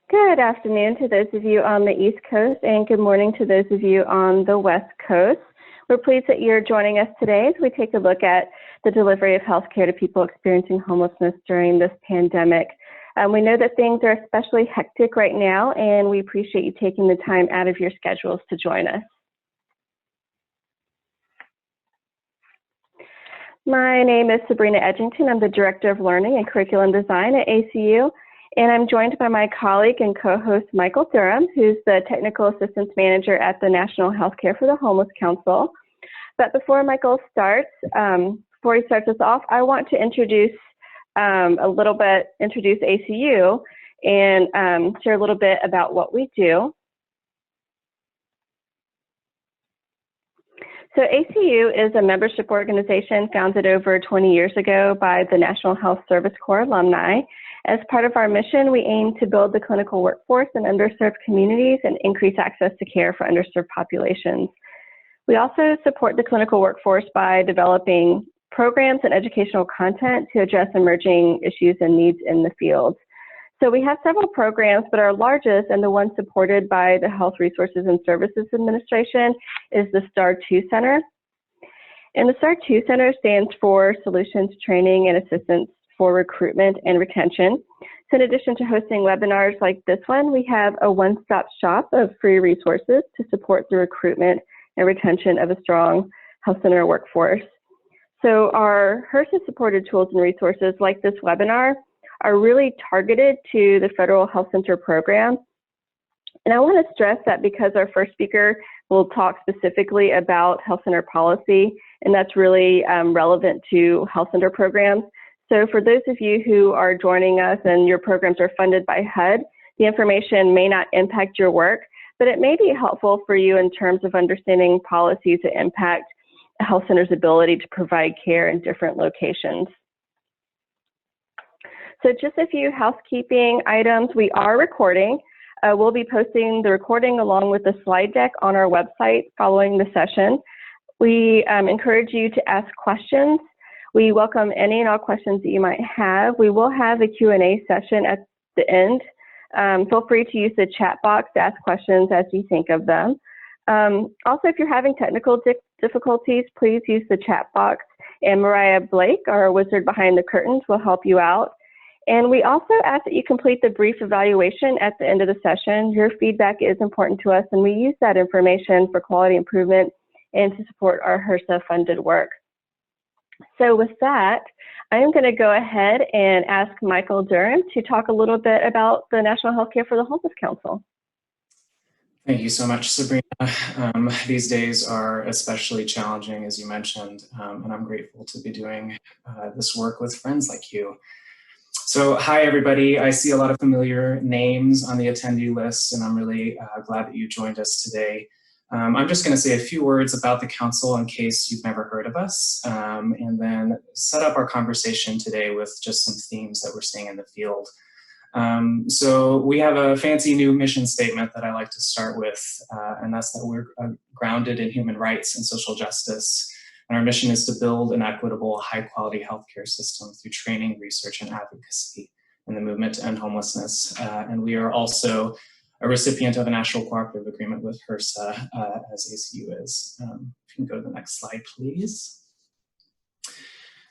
Good afternoon to those of you on the East Coast, and good morning to those of you on the West Coast. We're pleased that you're joining us today as we take a look at the delivery of healthcare to people experiencing homelessness during this pandemic. We know that things are especially hectic right now, and we appreciate you taking the time out of your schedules to join us. My name is Sabrina Edgington. I'm the Director of Learning and Curriculum Design at ACU. And I'm joined by my colleague and co-host Michael Durham, who's the Technical Assistance Manager at the National Healthcare for the Homeless Council. But before Michael starts, before he starts us off, I want to introduce ACU and share a little bit about what we do. So ACU is a membership organization founded over 20 years ago by the National Health Service Corps alumni. As part of our mission, we aim to build the clinical workforce in underserved communities and increase access to care for underserved populations. We also support the clinical workforce by developing programs and educational content to address emerging issues and needs in the field. So we have several programs, but our largest and the one supported by the Health Resources and Services Administration is the STAR 2 Center. And the STAR 2 Center stands for Solutions, Training, and Assistance for Recruitment and Retention. So in addition to hosting webinars like this one, we have a one-stop shop of free resources to support the recruitment and retention of a strong health center workforce. So our HRSA supported tools and resources like this webinar are really targeted to the federal health center program. And I want to stress that because our first speaker will talk specifically about health center policy, and that's really relevant to health center programs. So for those of you who are joining us and your programs are funded by HUD, the information may not impact your work, but it may be helpful for you in terms of understanding policies that impact a health center's ability to provide care in different locations. So just a few housekeeping items. We are recording. We'll be posting the recording along with the slide deck on our website following the session. We encourage you to ask questions. We welcome any and all questions that you might have. We will have a Q&A session at the end. Feel free to use the chat box to ask questions as you think of them. Also, if you're having technical difficulties, please use the chat box, and Mariah Blake, our wizard behind the curtains, will help you out. And we also ask that you complete the brief evaluation at the end of the session. Your feedback is important to us, and we use that information for quality improvement and to support our HRSA-funded work. So with that, I am going to go ahead and ask Michael Durham to talk a little bit about the National Healthcare for the Homeless Council. Thank you so much, Sabrina. These days are especially challenging, as you mentioned, and I'm grateful to be doing this work with friends like you. So hi, everybody. I see a lot of familiar names on the attendee list, and I'm really glad that you joined us today. I'm just going to say a few words about the council in case you've never heard of us, and then set up our conversation today with just some themes that we're seeing in the field. So we have a fancy new mission statement that I like to start with, and that's that we're grounded in human rights and social justice. And our mission is to build an equitable, high-quality healthcare system through training, research, and advocacy in the movement to end homelessness. And we are also a recipient of a national cooperative agreement with HRSA, as ACU is. If you can go to the next slide, please.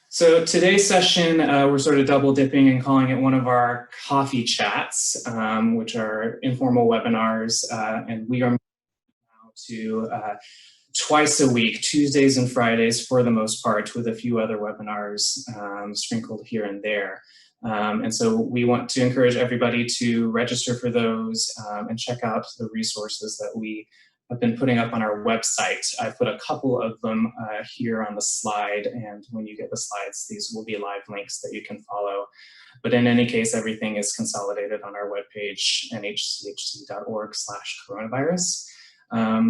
So today's session, we're sort of double dipping and calling it one of our coffee chats, which are informal webinars, and we are now to twice a week, Tuesdays and Fridays for the most part, with a few other webinars sprinkled here and there. And so we want to encourage everybody to register for those and check out the resources that we have been putting up on our website. I've put a couple of them here on the slide, and when you get the slides, these will be live links that you can follow. But in any case, everything is consolidated on our webpage, nhcht.org/coronavirus.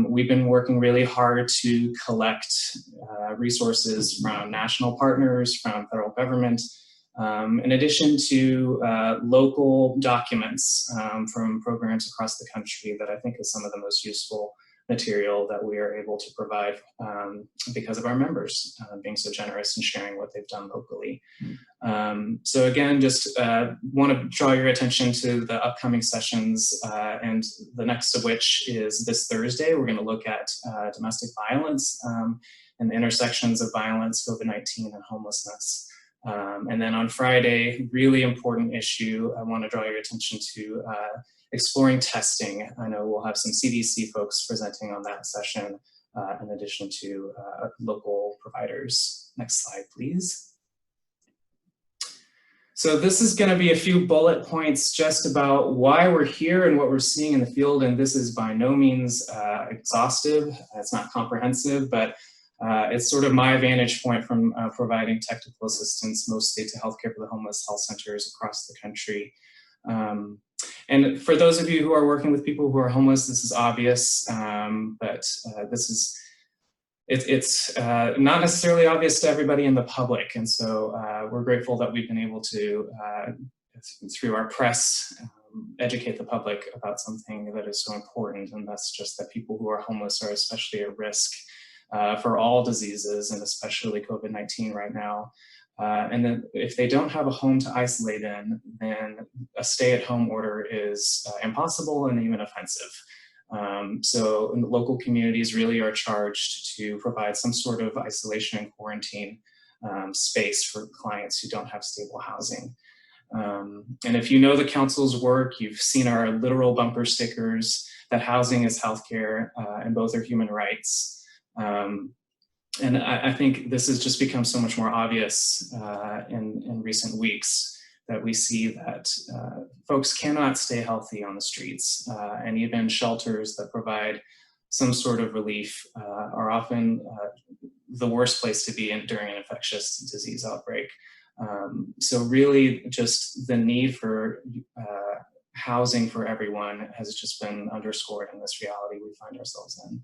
We've been working really hard to collect resources from national partners, from federal government, in addition to local documents from programs across the country that I think is some of the most useful material that we are able to provide because of our members being so generous and sharing what they've done locally. So again, just want to draw your attention to the upcoming sessions, and the next of which is this Thursday. We're going to look at domestic violence and the intersections of violence, COVID-19, and homelessness. And then on Friday, really important issue I want to draw your attention to, exploring testing. I know we'll have some CDC folks presenting on that session, in addition to local providers. Next slide, please. So this is going to be a few bullet points just about why we're here and what we're seeing in the field, and this is by no means exhaustive. It's not comprehensive, but it's sort of my vantage point from providing technical assistance mostly to healthcare for the homeless health centers across the country. And for those of you who are working with people who are homeless, this is obvious, but this is it's not necessarily obvious to everybody in the public. And so we're grateful that we've been able to, through our press, educate the public about something that is so important. And that's just that people who are homeless are especially at risk for all diseases, and especially COVID-19 right now. And then if they don't have a home to isolate in, then a stay-at-home order is impossible and even offensive. So local communities really are charged to provide some sort of isolation and quarantine space for clients who don't have stable housing. And if you know the council's work, you've seen our literal bumper stickers that housing is healthcare and both are human rights. And I think this has just become so much more obvious in recent weeks, that we see that folks cannot stay healthy on the streets, and even shelters that provide some sort of relief are often the worst place to be in during an infectious disease outbreak. So really just the need for housing for everyone has just been underscored in this reality we find ourselves in.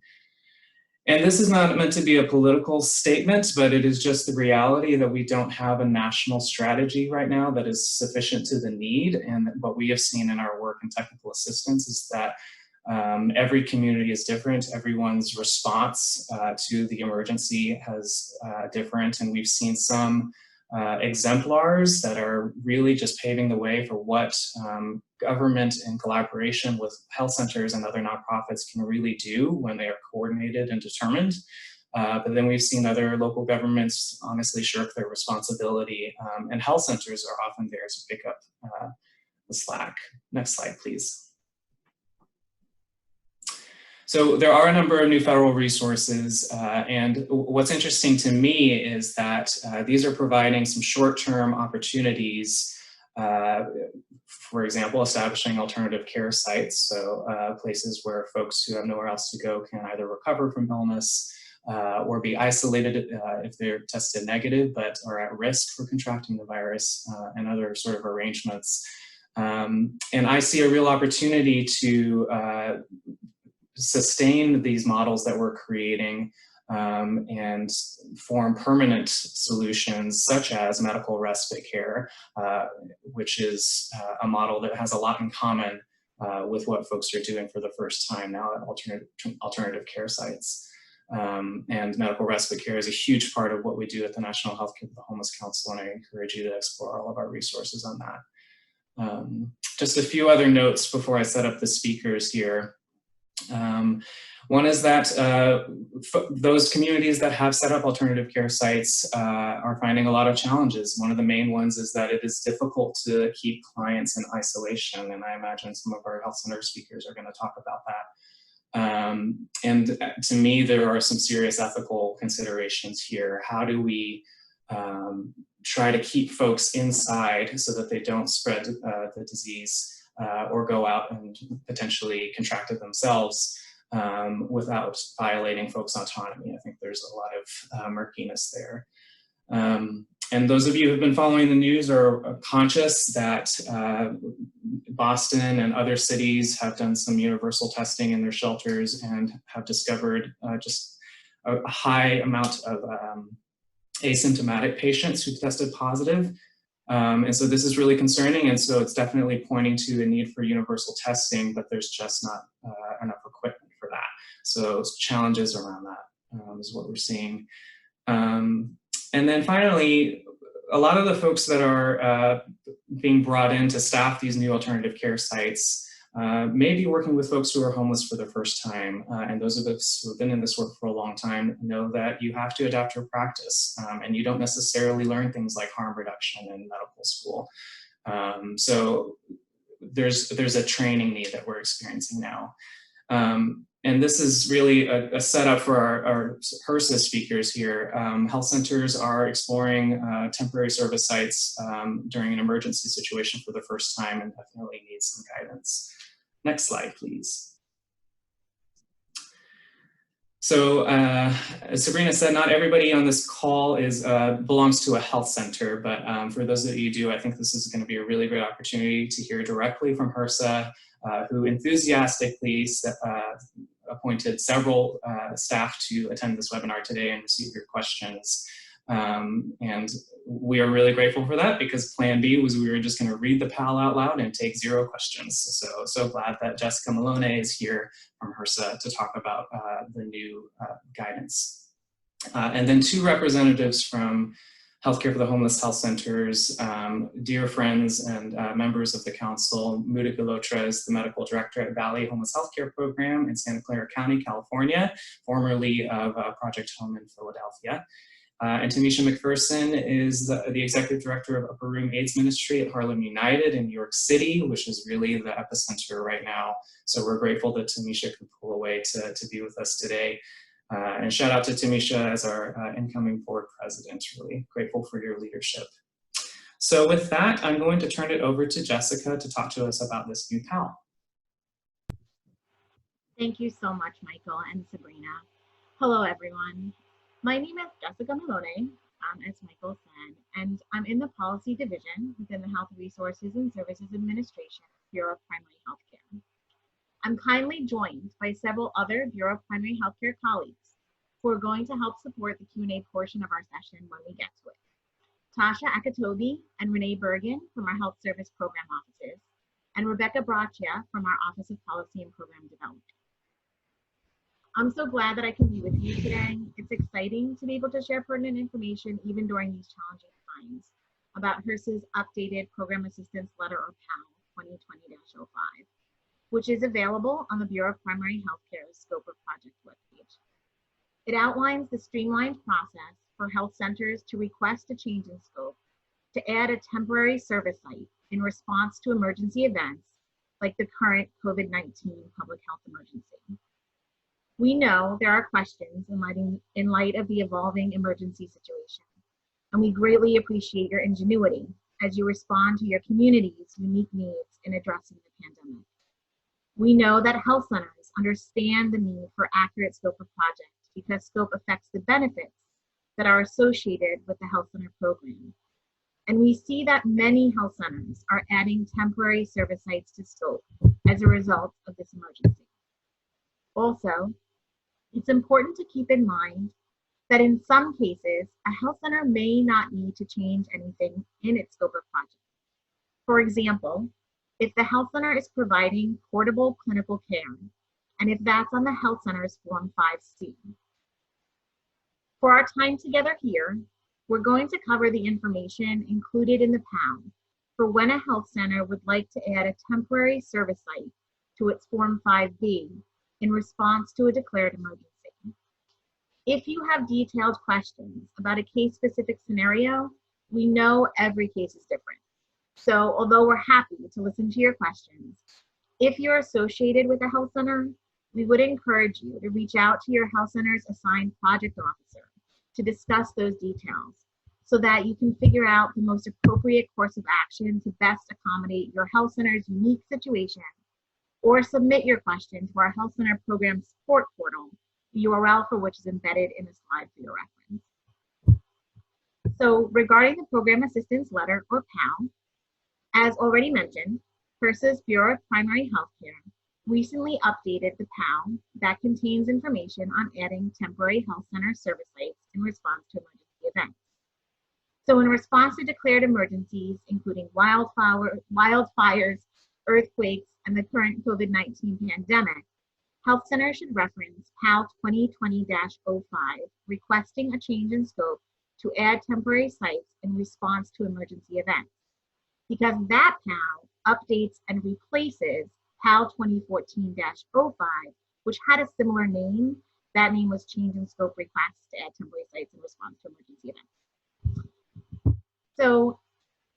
And this is not meant to be a political statement, but it is just the reality that we don't have a national strategy right now that is sufficient to the need. And what we have seen in our work in technical assistance is that every community is different. Everyone's response to the emergency has different. And we've seen some exemplars that are really just paving the way for what government in collaboration with health centers and other nonprofits can really do when they are coordinated and determined. But then we've seen other local governments honestly shirk their responsibility, and health centers are often there to pick up the slack. Next slide, please. So there are a number of new federal resources, and what's interesting to me is that these are providing some short-term opportunities. For example, establishing alternative care sites, so places where folks who have nowhere else to go can either recover from illness or be isolated if they're tested negative but are at risk for contracting the virus, and other sort of arrangements. And I see a real opportunity to sustain these models that we're creating and form permanent solutions such as medical respite care, which is a model that has a lot in common with what folks are doing for the first time now at alternative care sites. And medical respite care is a huge part of what we do at the National Healthcare for the Homeless Council, and I encourage you to explore all of our resources on that. Just a few other notes before I set up the speakers here. One is that those communities that have set up alternative care sites are finding a lot of challenges. One of the main ones is that it is difficult to keep clients in isolation, and I imagine some of our health center speakers are going to talk about that. And to me, there are some serious ethical considerations here. How do we try to keep folks inside so that they don't spread the disease or go out and potentially contract it themselves without violating folks' autonomy? I think there's a lot of murkiness there. And those of you who've been following the news are conscious that Boston and other cities have done some universal testing in their shelters and have discovered just a high amount of asymptomatic patients who've tested positive. And so this is really concerning, and so it's definitely pointing to a need for universal testing, but there's just not enough equipment for that. So challenges around that is what we're seeing. And then finally, a lot of the folks that are being brought in to staff these new alternative care sites may be working with folks who are homeless for the first time. And those of us who have been in this work for a long time know that you have to adapt your practice, and you don't necessarily learn things like harm reduction in medical school. So there's a training need that we're experiencing now. And this is really a setup for our HRSA speakers here. Health centers are exploring temporary service sites during an emergency situation for the first time and definitely need some guidance. Next slide, please. So as Sabrina said, not everybody on this call belongs to a health center, but for those that you do, I think this is going to be a really great opportunity to hear directly from HRSA, who enthusiastically appointed several staff to attend this webinar today and receive your questions. And we are really grateful for that, because plan B was we were just going to read the PAL out loud and take 0 questions. So glad that Jessica Malone is here from HRSA to talk about the new guidance. And then 2 representatives from Healthcare for the Homeless Health Centers, dear friends and members of the council. Muda Galotra is the medical director at Valley Homeless Healthcare Program in Santa Clara County, California, formerly of Project Home in Philadelphia. And Tamisha McPherson is the executive director of Upper Room AIDS Ministry at Harlem United in New York City, which is really the epicenter right now. So we're grateful that Tamisha could pull away to be with us today. And shout out to Tamisha as our incoming board president. Really grateful for your leadership. So with that, I'm going to turn it over to Jessica to talk to us about this new PAL. Thank you so much, Michael and Sabrina. Hello, everyone. My name is Jessica Malone, as Michael said, and I'm in the Policy Division within the Health Resources and Services Administration, Bureau of Primary Healthcare. I'm kindly joined by several other Bureau of Primary Healthcare colleagues who are going to help support the Q&A portion of our session when we get to it. Tasha Akatobi and Renee Bergen from our Health Service Program offices, and Rebecca Braccia from our Office of Policy and Program Development. I'm so glad that I can be with you today. It's exciting to be able to share pertinent information even during these challenging times about HRSA's updated Program Assistance Letter, or PAL 2020-05, which is available on the Bureau of Primary Healthcare's Scope of Project webpage. It outlines the streamlined process for health centers to request a change in scope to add a temporary service site in response to emergency events like the current COVID-19 public health emergency. We know there are questions in light of the evolving emergency situation, and we greatly appreciate your ingenuity as you respond to your community's unique needs in addressing the pandemic. We know that health centers understand the need for accurate scope of project because scope affects the benefits that are associated with the health center program. And we see that many health centers are adding temporary service sites to scope as a result of this emergency. Also, it's important to keep in mind that in some cases, a health center may not need to change anything in its scope of project. For example, if the health center is providing portable clinical care, and if that's on the health center's Form 5C. For our time together here, we're going to cover the information included in the PAL for when a health center would like to add a temporary service site to its Form 5B in response to a declared emergency. If you have detailed questions about a case-specific scenario, we know every case is different. So although we're happy to listen to your questions, if you're associated with a health center, we would encourage you to reach out to your health center's assigned project officer to discuss those details so that you can figure out the most appropriate course of action to best accommodate your health center's unique situation, or submit your question to our Health Center Program Support Portal, the URL for which is embedded in the slide for your reference. So regarding the Program Assistance Letter, or PAL, as already mentioned, HRSA's Bureau of Primary Healthcare recently updated the PAL that contains information on adding temporary health center service sites in response to emergency events. So in response to declared emergencies, including wildfires, earthquakes, and the current COVID-19 pandemic, Health Center should reference PAL 2020-05, requesting a change in scope to add temporary sites in response to emergency events, because that PAL updates and replaces PAL 2014-05, which had a similar name. That name was change in scope request to add temporary sites in response to emergency events. So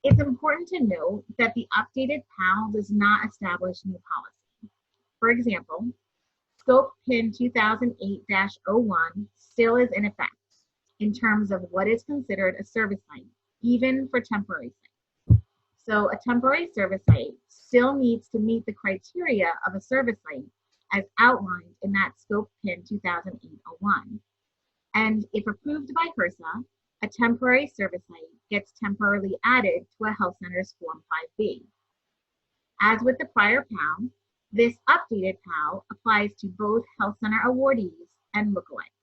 it's important to note that the updated PAL does not establish new policy. For example, Scope PIN 2008-01 still is in effect in terms of what is considered a service site, even for temporary sites. So a temporary service site still needs to meet the criteria of a service site as outlined in that Scope PIN 2008-01. And if approved by HRSA, a temporary service site gets temporarily added to a health center's Form 5B. As with the prior PAL, this updated PAL applies to both health center awardees and lookalikes.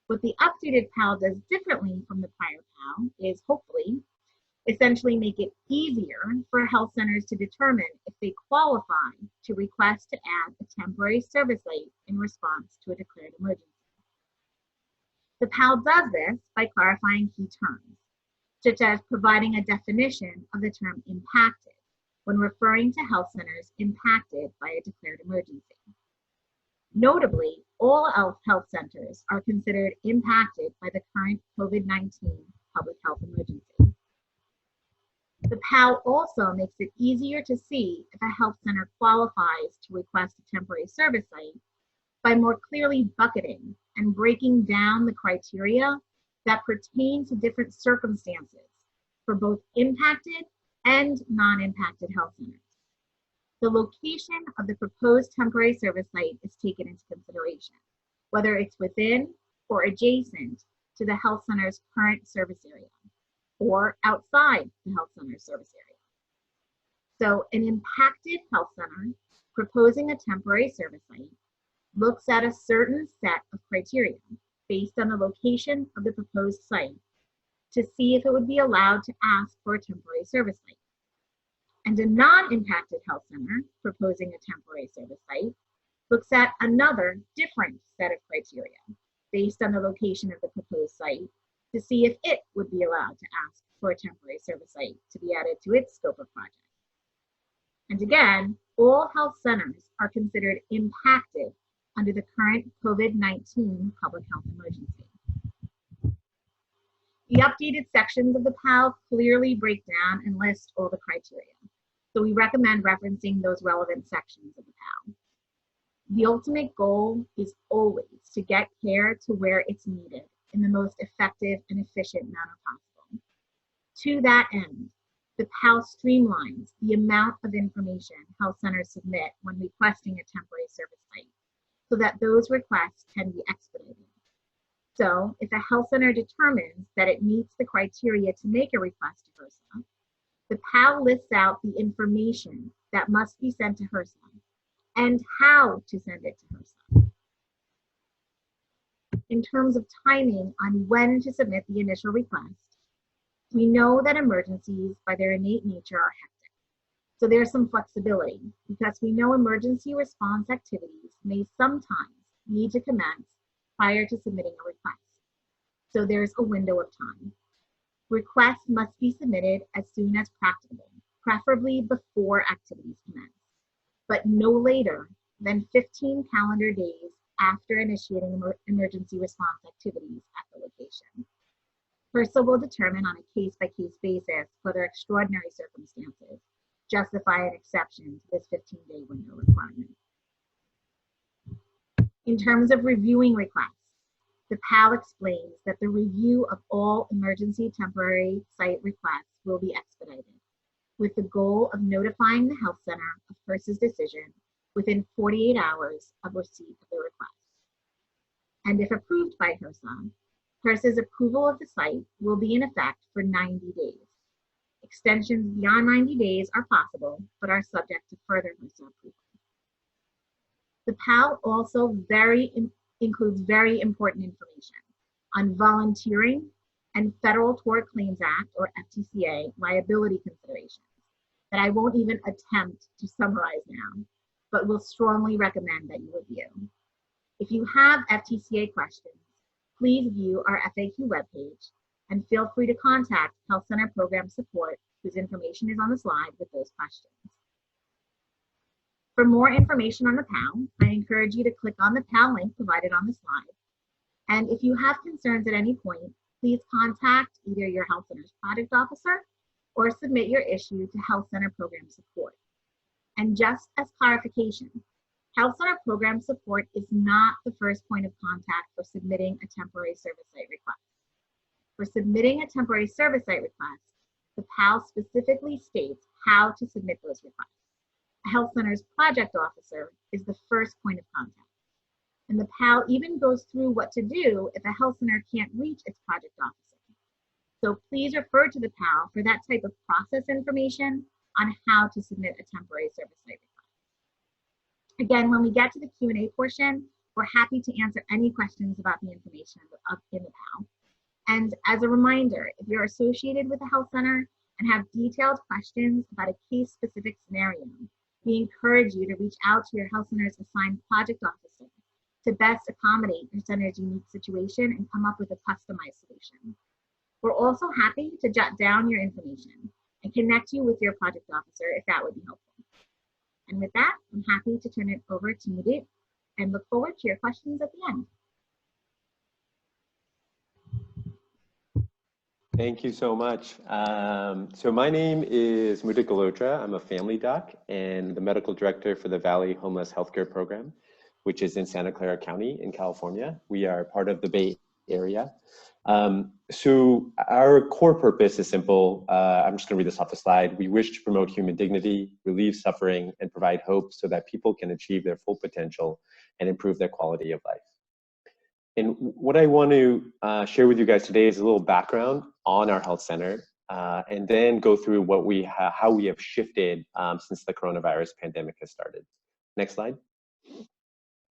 What the updated PAL does differently from the prior PAL is, hopefully, essentially make it easier for health centers to determine if they qualify to request to add a temporary service site in response to a declared emergency. The PAL does this by clarifying key terms, such as providing a definition of the term impacted when referring to health centers impacted by a declared emergency. Notably, all health centers are considered impacted by the current COVID-19 public health emergency. The PAL also makes it easier to see if a health center qualifies to request a temporary service site by more clearly bucketing and breaking down the criteria that pertain to different circumstances for both impacted and non-impacted health centers. The location of the proposed temporary service site is taken into consideration, whether it's within or adjacent to the health center's current service area or outside the health center's service area. So an impacted health center proposing a temporary service site looks at a certain set of criteria based on the location of the proposed site to see if it would be allowed to ask for a temporary service site. And a non-impacted health center proposing a temporary service site looks at another different set of criteria based on the location of the proposed site to see if it would be allowed to ask for a temporary service site to be added to its scope of project. And again, all health centers are considered impacted under the current COVID-19 public health emergency. The updated sections of the PAL clearly break down and list all the criteria, so we recommend referencing those relevant sections of the PAL. The ultimate goal is always to get care to where it's needed in the most effective and efficient manner possible. To that end, the PAL streamlines the amount of information health centers submit when requesting a temporary service site so that those requests can be expedited. So if a health center determines that it meets the criteria to make a request to HRSA, the PAL lists out the information that must be sent to HRSA and how to send it to HRSA. In terms of timing on when to submit the initial request, we know that emergencies by their innate nature are hectic. So there's some flexibility because we know emergency response activities may sometimes need to commence prior to submitting a request. So there's a window of time. Requests must be submitted as soon as practicable, preferably before activities commence, but no later than 15 calendar days after initiating emergency response activities at the location. HRSA will determine on a case-by-case basis whether extraordinary circumstances justify an exception to this 15-day window requirement. In terms of reviewing requests, the PAL explains that the review of all emergency temporary site requests will be expedited, with the goal of notifying the health center of HRSA's decision within 48 hours of receipt of the request. And if approved by HRSA, HRSA's approval of the site will be in effect for 90 days. Extensions beyond 90 days are possible, but are subject to further HRSA approval. The PAL also includes very important information on volunteering and Federal Tort Claims Act, or FTCA, liability considerations that I won't even attempt to summarize now. but will strongly recommend that you review. If you have FTCA questions, please view our FAQ webpage and feel free to contact Health Center Program Support, whose information is on the slide with those questions. For more information on the PAL, I encourage you to click on the PAL link provided on the slide. And if you have concerns at any point, please contact either your Health Center's project officer or submit your issue to Health Center Program Support. And just as clarification, Health Center Program Support is not the first point of contact for submitting a temporary service site request. For submitting a temporary service site request, the PAL specifically states how to submit those requests. A Health Center's project officer is the first point of contact. And the PAL even goes through what to do if a health center can't reach its project officer. So please refer to the PAL for that type of process information on how to submit a temporary service site request. Again, when we get to the Q&A portion, we're happy to answer any questions about the information up in the PAL. And as a reminder, if you're associated with a health center and have detailed questions about a case-specific scenario, we encourage you to reach out to your health center's assigned project officer to best accommodate your center's unique situation and come up with a customized solution. We're also happy to jot down your information and connect you with your project officer if that would be helpful. And with that, I'm happy to turn it over to Mudit and look forward to your questions at the end. Thank you so much. So my name is Mudit Galotra. I'm a family doc and the medical director for the Valley Homeless Healthcare Program, which is in Santa Clara County in California. We are part of the Bay Area. So our core purpose is simple. I'm just gonna read this off the slide. We wish to promote human dignity, relieve suffering, and provide hope so that people can achieve their full potential and improve their quality of life. And what I want to share with you guys today is a little background on our health center, and then go through what how we have shifted since the coronavirus pandemic has started. Next slide.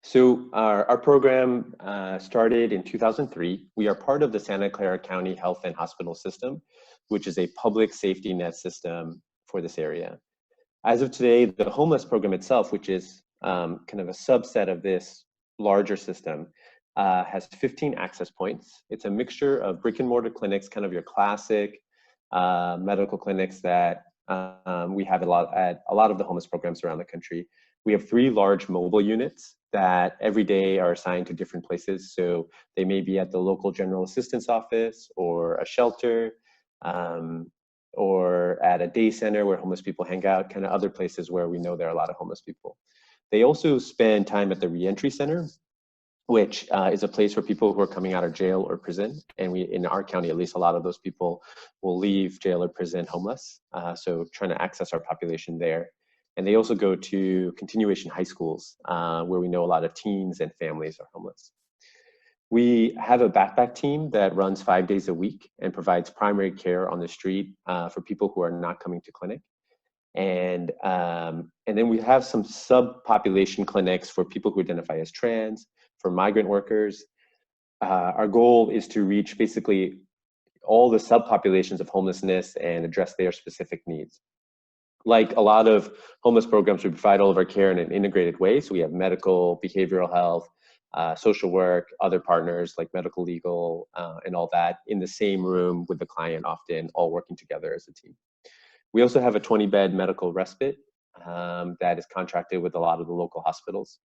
So our program started in 2003. We are part of the Santa Clara County Health and Hospital System, which is a public safety net system for this area. As of today, the homeless program itself, which is kind of a subset of this larger system, has 15 access points. It's a mixture of brick and mortar clinics, kind of your classic medical clinics that we have at a lot of the homeless programs around the country. We have 3 large mobile units that every day are assigned to different places. So they may be at the local general assistance office or a shelter, or at a day center where homeless people hang out, kind of other places where we know there are a lot of homeless people. They also spend time at the reentry center, which is a place for people who are coming out of jail or prison. And in our county, at least, a lot of those people will leave jail or prison homeless. So trying to access our population there. And they also go to continuation high schools, where we know a lot of teens and families are homeless. We have a backpack team that runs 5 days a week and provides primary care on the street for people who are not coming to clinic. And then we have some subpopulation clinics for people who identify as trans, for migrant workers. Our goal is to reach basically all the subpopulations of homelessness and address their specific needs. Like a lot of homeless programs, we provide all of our care in an integrated way. So we have medical, behavioral health, social work, other partners like medical, legal, and all that in the same room with the client, often all working together as a team. We also have a 20-bed medical respite that is contracted with a lot of the local hospitals.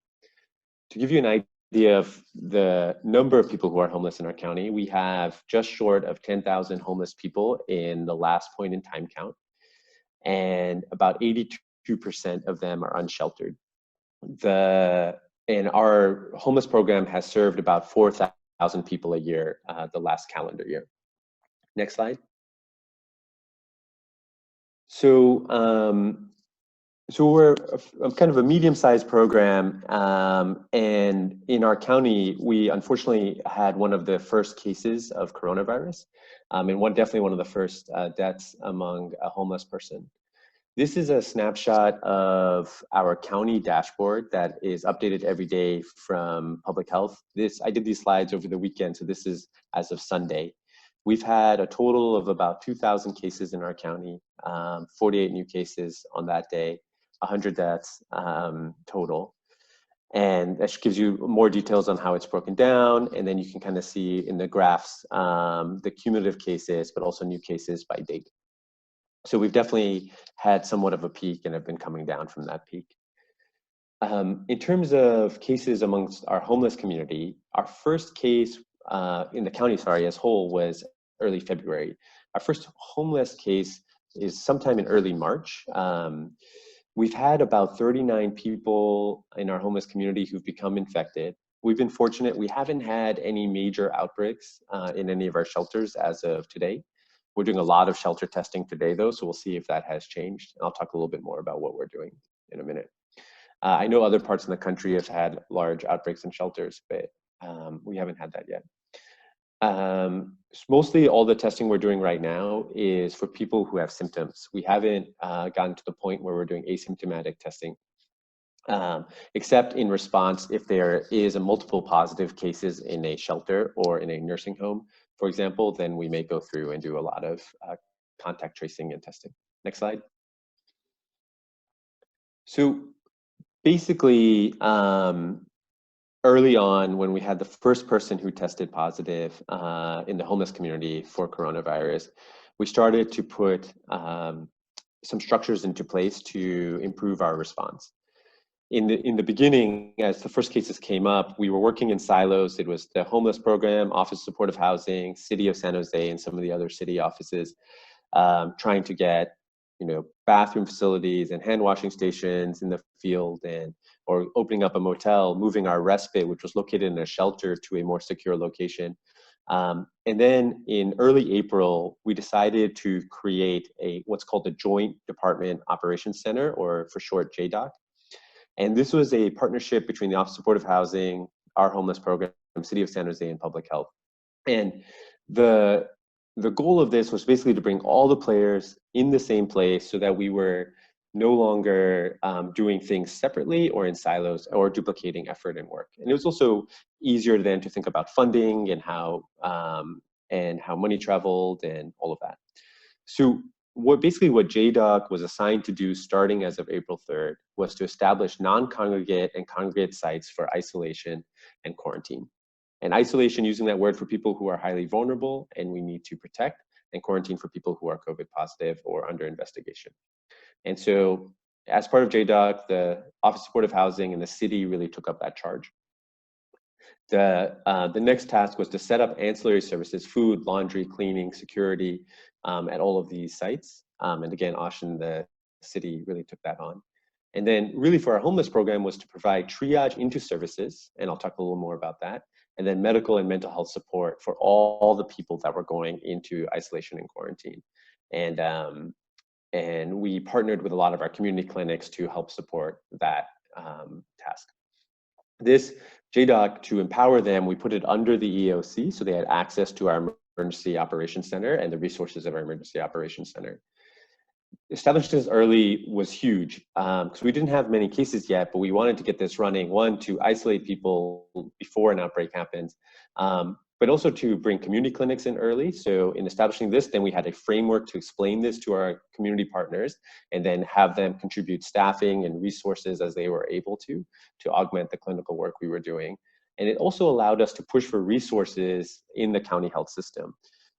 To give you an idea of the number of people who are homeless in our county, we have just short of 10,000 homeless people in the last point in time count, and about 82% of them are unsheltered. And our homeless program has served about 4,000 people a year the last calendar year. Next slide. So, we're kind of a medium-sized program, and in our county, we unfortunately had one of the first cases of coronavirus, and definitely one of the first deaths among a homeless person. This is a snapshot of our county dashboard that is updated every day from public health. I did these slides over the weekend, so this is as of Sunday. We've had a total of about 2,000 cases in our county, 48 new cases on that day. 100 deaths total. And that gives you more details on how it's broken down. And then you can kind of see in the graphs the cumulative cases, but also new cases by date. So we've definitely had somewhat of a peak and have been coming down from that peak. In terms of cases amongst our homeless community, our first case in the county, as whole, was early February. Our first homeless case is sometime in early March. We've had about 39 people in our homeless community who've become infected. We've been fortunate. We haven't had any major outbreaks in any of our shelters as of today. We're doing a lot of shelter testing today, though, so we'll see if that has changed. And I'll talk a little bit more about what we're doing in a minute. I know other parts in the country have had large outbreaks in shelters, but we haven't had that yet. Mostly all the testing we're doing right now is for people who have symptoms. We haven't gotten to the point where we're doing asymptomatic testing, except in response if there is a multiple positive cases in a shelter or in a nursing home, for example, then we may go through and do a lot of contact tracing and testing. Next slide. So basically, early on, when we had the first person who tested positive in the homeless community for coronavirus, we started to put some structures into place to improve our response. In the beginning, as the first cases came up, we were working in silos. It was the homeless program, Office of Supportive Housing, City of San Jose, and some of the other city offices, trying to get bathroom facilities and hand washing stations in the field, or opening up a motel, moving our respite, which was located in a shelter, to a more secure location. And then in early April, we decided to create what's called the Joint Department Operations Center, or for short, JDOC. And this was a partnership between the Office of Supportive Housing, our homeless program, City of San Jose, and Public Health. And the goal of this was basically to bring all the players in the same place so that we were no longer doing things separately or in silos or duplicating effort and work. And it was also easier then to think about funding and how money traveled and all of that. So what JDOC was assigned to do starting as of April 3rd was to establish non-congregate and congregate sites for isolation and quarantine. And isolation, using that word, for people who are highly vulnerable and we need to protect, and quarantine for people who are COVID positive or under investigation. And so as part of JDOC, the Office of Supportive Housing and the city really took up that charge. The next task was to set up ancillary services, food, laundry, cleaning, security, at all of these sites. And again, Austin, the city, really took that on. And then really for our homeless program was to provide triage into services, and I'll talk a little more about that, and then medical and mental health support for all the people that were going into isolation and quarantine. And we partnered with a lot of our community clinics to help support that task. This JDOC, to empower them, we put it under the EOC so they had access to our Emergency Operations Center and the resources of our Emergency Operations Center. Establishing this early was huge because we didn't have many cases yet, but we wanted to get this running, one, to isolate people before an outbreak happens, but also to bring community clinics in early. So in establishing this, then we had a framework to explain this to our community partners and then have them contribute staffing and resources as they were able to augment the clinical work we were doing. And it also allowed us to push for resources in the county health system.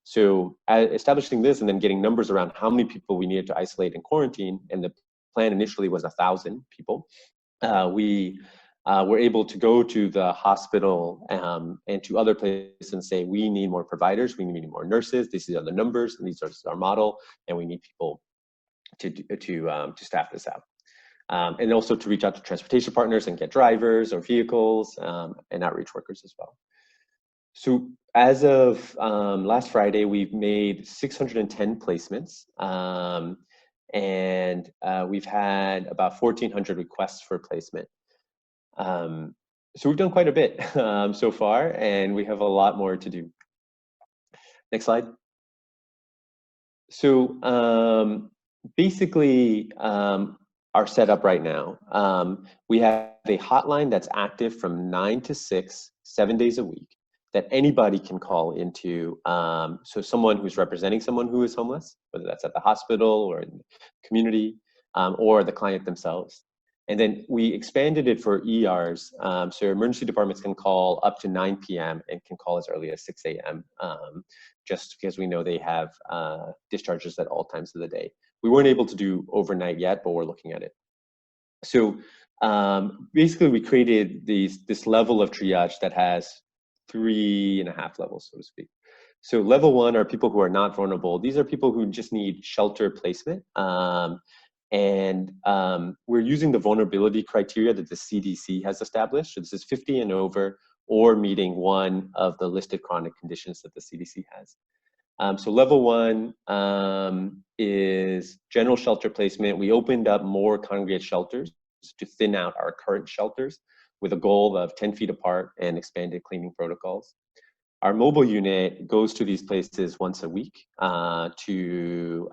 So establishing this and then getting numbers around how many people we needed to isolate and quarantine, and the plan initially was 1,000 people, we were able to go to the hospital and to other places and say, we need more providers, we need more nurses, these are the numbers, and these are our model, and we need people to staff this out. And also to reach out to transportation partners and get drivers or vehicles and outreach workers as well. So as of last Friday, we've made 610 placements, and we've had about 1,400 requests for placement. So we've done quite a bit so far, and we have a lot more to do. Next slide. So basically, our setup right now, we have a hotline that's active from 9 to 6, 7 days a week, that anybody can call into. So someone who's representing someone who is homeless, whether that's at the hospital or in the community, or the client themselves. And then we expanded it for ERs. So emergency departments can call up to 9 p.m. and can call as early as 6 a.m. Just because we know they have discharges at all times of the day. We weren't able to do overnight yet, but we're looking at it. So basically we created this level of triage that has 3.5 levels, so to speak. So level 1 are people who are not vulnerable. These are people who just need shelter placement. We're using the vulnerability criteria that the CDC has established. So this is 50 and over, or meeting one of the listed chronic conditions that the CDC has. So level 1 is general shelter placement. We opened up more congregate shelters to thin out our current shelters with a goal of 10 feet apart and expanded cleaning protocols. Our mobile unit goes to these places once a week to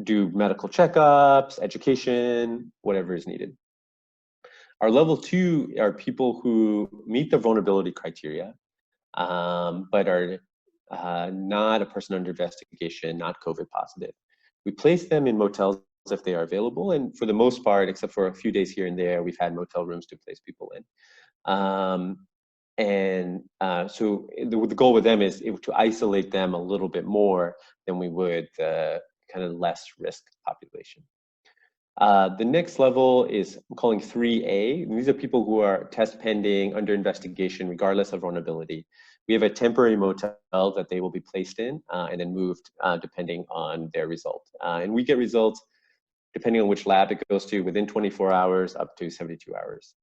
do medical checkups, education, whatever is needed. Our level 2 are people who meet the vulnerability criteria, but are not a person under investigation, not COVID positive. We place them in motels if they are available, and for the most part, except for a few days here and there, we've had motel rooms to place people in. So the goal with them is to isolate them a little bit more than we would kind of less risk population. The next level is I'm calling 3A. And these are people who are test pending, under investigation, regardless of vulnerability. We have a temporary motel that they will be placed in and then moved depending on their result. And we get results depending on which lab it goes to within 24 hours up to 72 hours.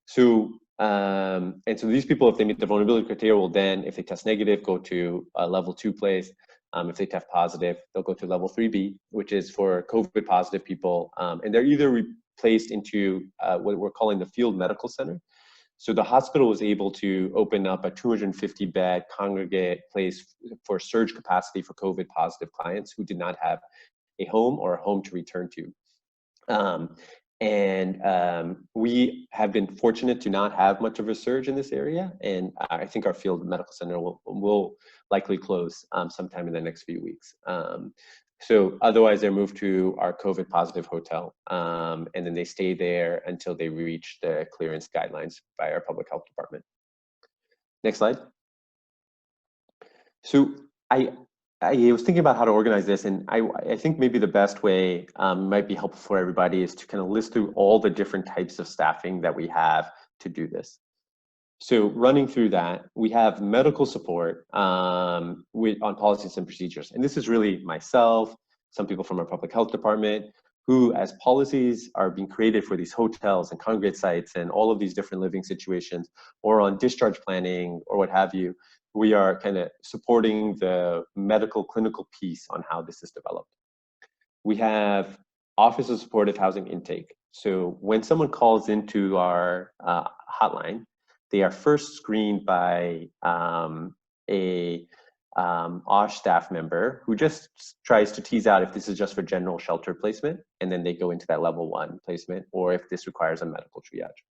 So these people, if they meet the vulnerability criteria, will then, if they test negative, go to a level 2 place. If they test positive, they'll go to level 3B, which is for COVID positive people. And they're either placed into what we're calling the field medical center. So the hospital was able to open up a 250 bed congregate place for surge capacity for COVID positive clients who did not have a home or a home to return to. We have been fortunate to not have much of a surge in this area, and I think our field medical center will likely close sometime in the next few weeks. So otherwise, they're moved to our COVID positive hotel, and then they stay there until they reach the clearance guidelines by our public health department. Next slide. So I was thinking about how to organize this, and I think maybe the best way might be helpful for everybody is to kind of list through all the different types of staffing that we have to do this. So running through that, we have medical support on policies and procedures. And this is really myself, some people from our public health department, who, as policies are being created for these hotels and congregate sites and all of these different living situations, or on discharge planning or what have you, we are kind of supporting the medical clinical piece on how this is developed. We have Office of Supportive Housing intake. So when someone calls into our hotline, they are first screened by a OSH staff member who just tries to tease out if this is just for general shelter placement, and then they go into that level 1 placement, or if this requires a medical triage.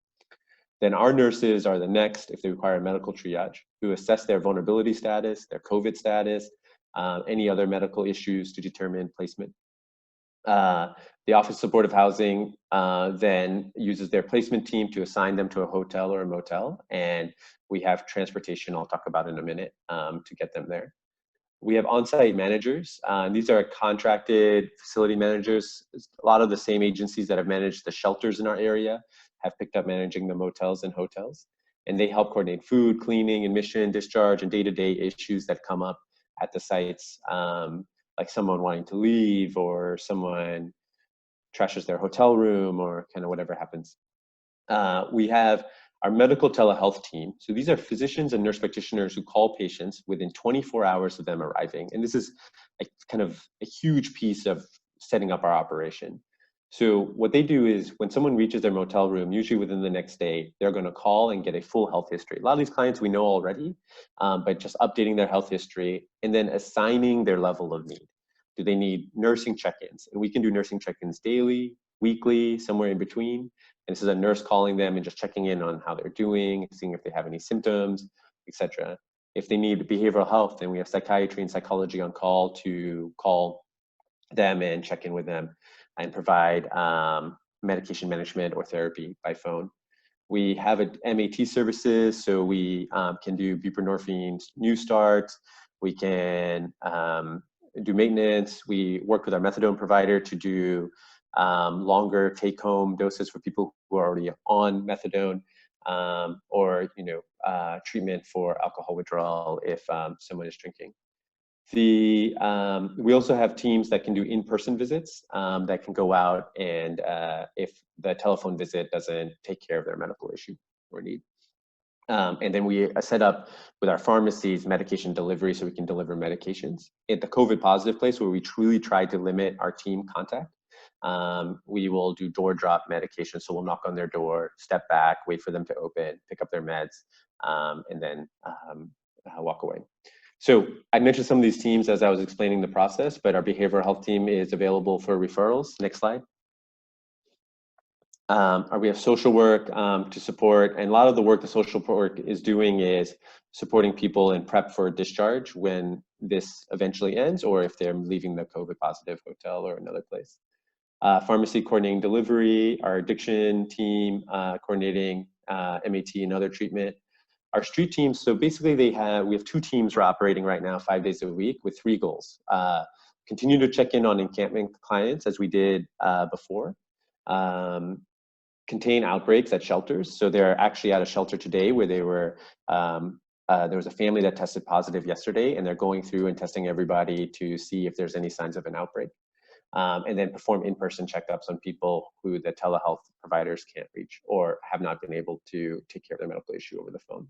Then our nurses are the next, if they require a medical triage, who assess their vulnerability status, their COVID status, any other medical issues to determine placement. The Office of Supportive Housing then uses their placement team to assign them to a hotel or a motel, and we have transportation I'll talk about in a minute to get them there. We have on-site managers. These are contracted facility managers. A lot of the same agencies that have managed the shelters in our area have picked up managing the motels and hotels, and they help coordinate food, cleaning, admission, discharge, and day-to-day issues that come up at the sites, like someone wanting to leave or someone trashes their hotel room or kind of whatever happens. We have our medical telehealth team. So these are physicians and nurse practitioners who call patients within 24 hours of them arriving. And this is kind of a huge piece of setting up our operation. So what they do is when someone reaches their motel room, usually within the next day, they're going to call and get a full health history. A lot of these clients we know already, but just updating their health history and then assigning their level of need. Do they need nursing check-ins? And we can do nursing check-ins daily, weekly, somewhere in between. And this is a nurse calling them and just checking in on how they're doing, seeing if they have any symptoms, etc. If they need behavioral health, then we have psychiatry and psychology on call to call them and check in with them. and provide medication management or therapy by phone. We have MAT services, so we can do buprenorphine new starts. We can do maintenance. We work with our methadone provider to do longer take-home doses for people who are already on methadone, or treatment for alcohol withdrawal if someone is drinking. We also have teams that can do in-person visits that can go out and if the telephone visit doesn't take care of their medical issue or need. And then we set up with our pharmacies medication delivery so we can deliver medications. At the COVID positive place where we truly try to limit our team contact, we will do door drop medication. So we'll knock on their door, step back, wait for them to open, pick up their meds, and then walk away. So I mentioned some of these teams as I was explaining the process, but our behavioral health team is available for referrals. Next slide. We have social work to support, and a lot of the work the social work is doing is supporting people in prep for discharge when this eventually ends, or if they're leaving the COVID positive hotel or another place. Pharmacy coordinating delivery, our addiction team coordinating MAT and other treatment. Our street teams, so basically we have 2 teams we're operating right now 5 days a week with 3 goals. Continue to check in on encampment clients as we did before. Contain outbreaks at shelters. So they're actually at a shelter today where they were, there was a family that tested positive yesterday, and they're going through and testing everybody to see if there's any signs of an outbreak. And then perform in-person checkups on people who the telehealth providers can't reach or have not been able to take care of their medical issue over the phone.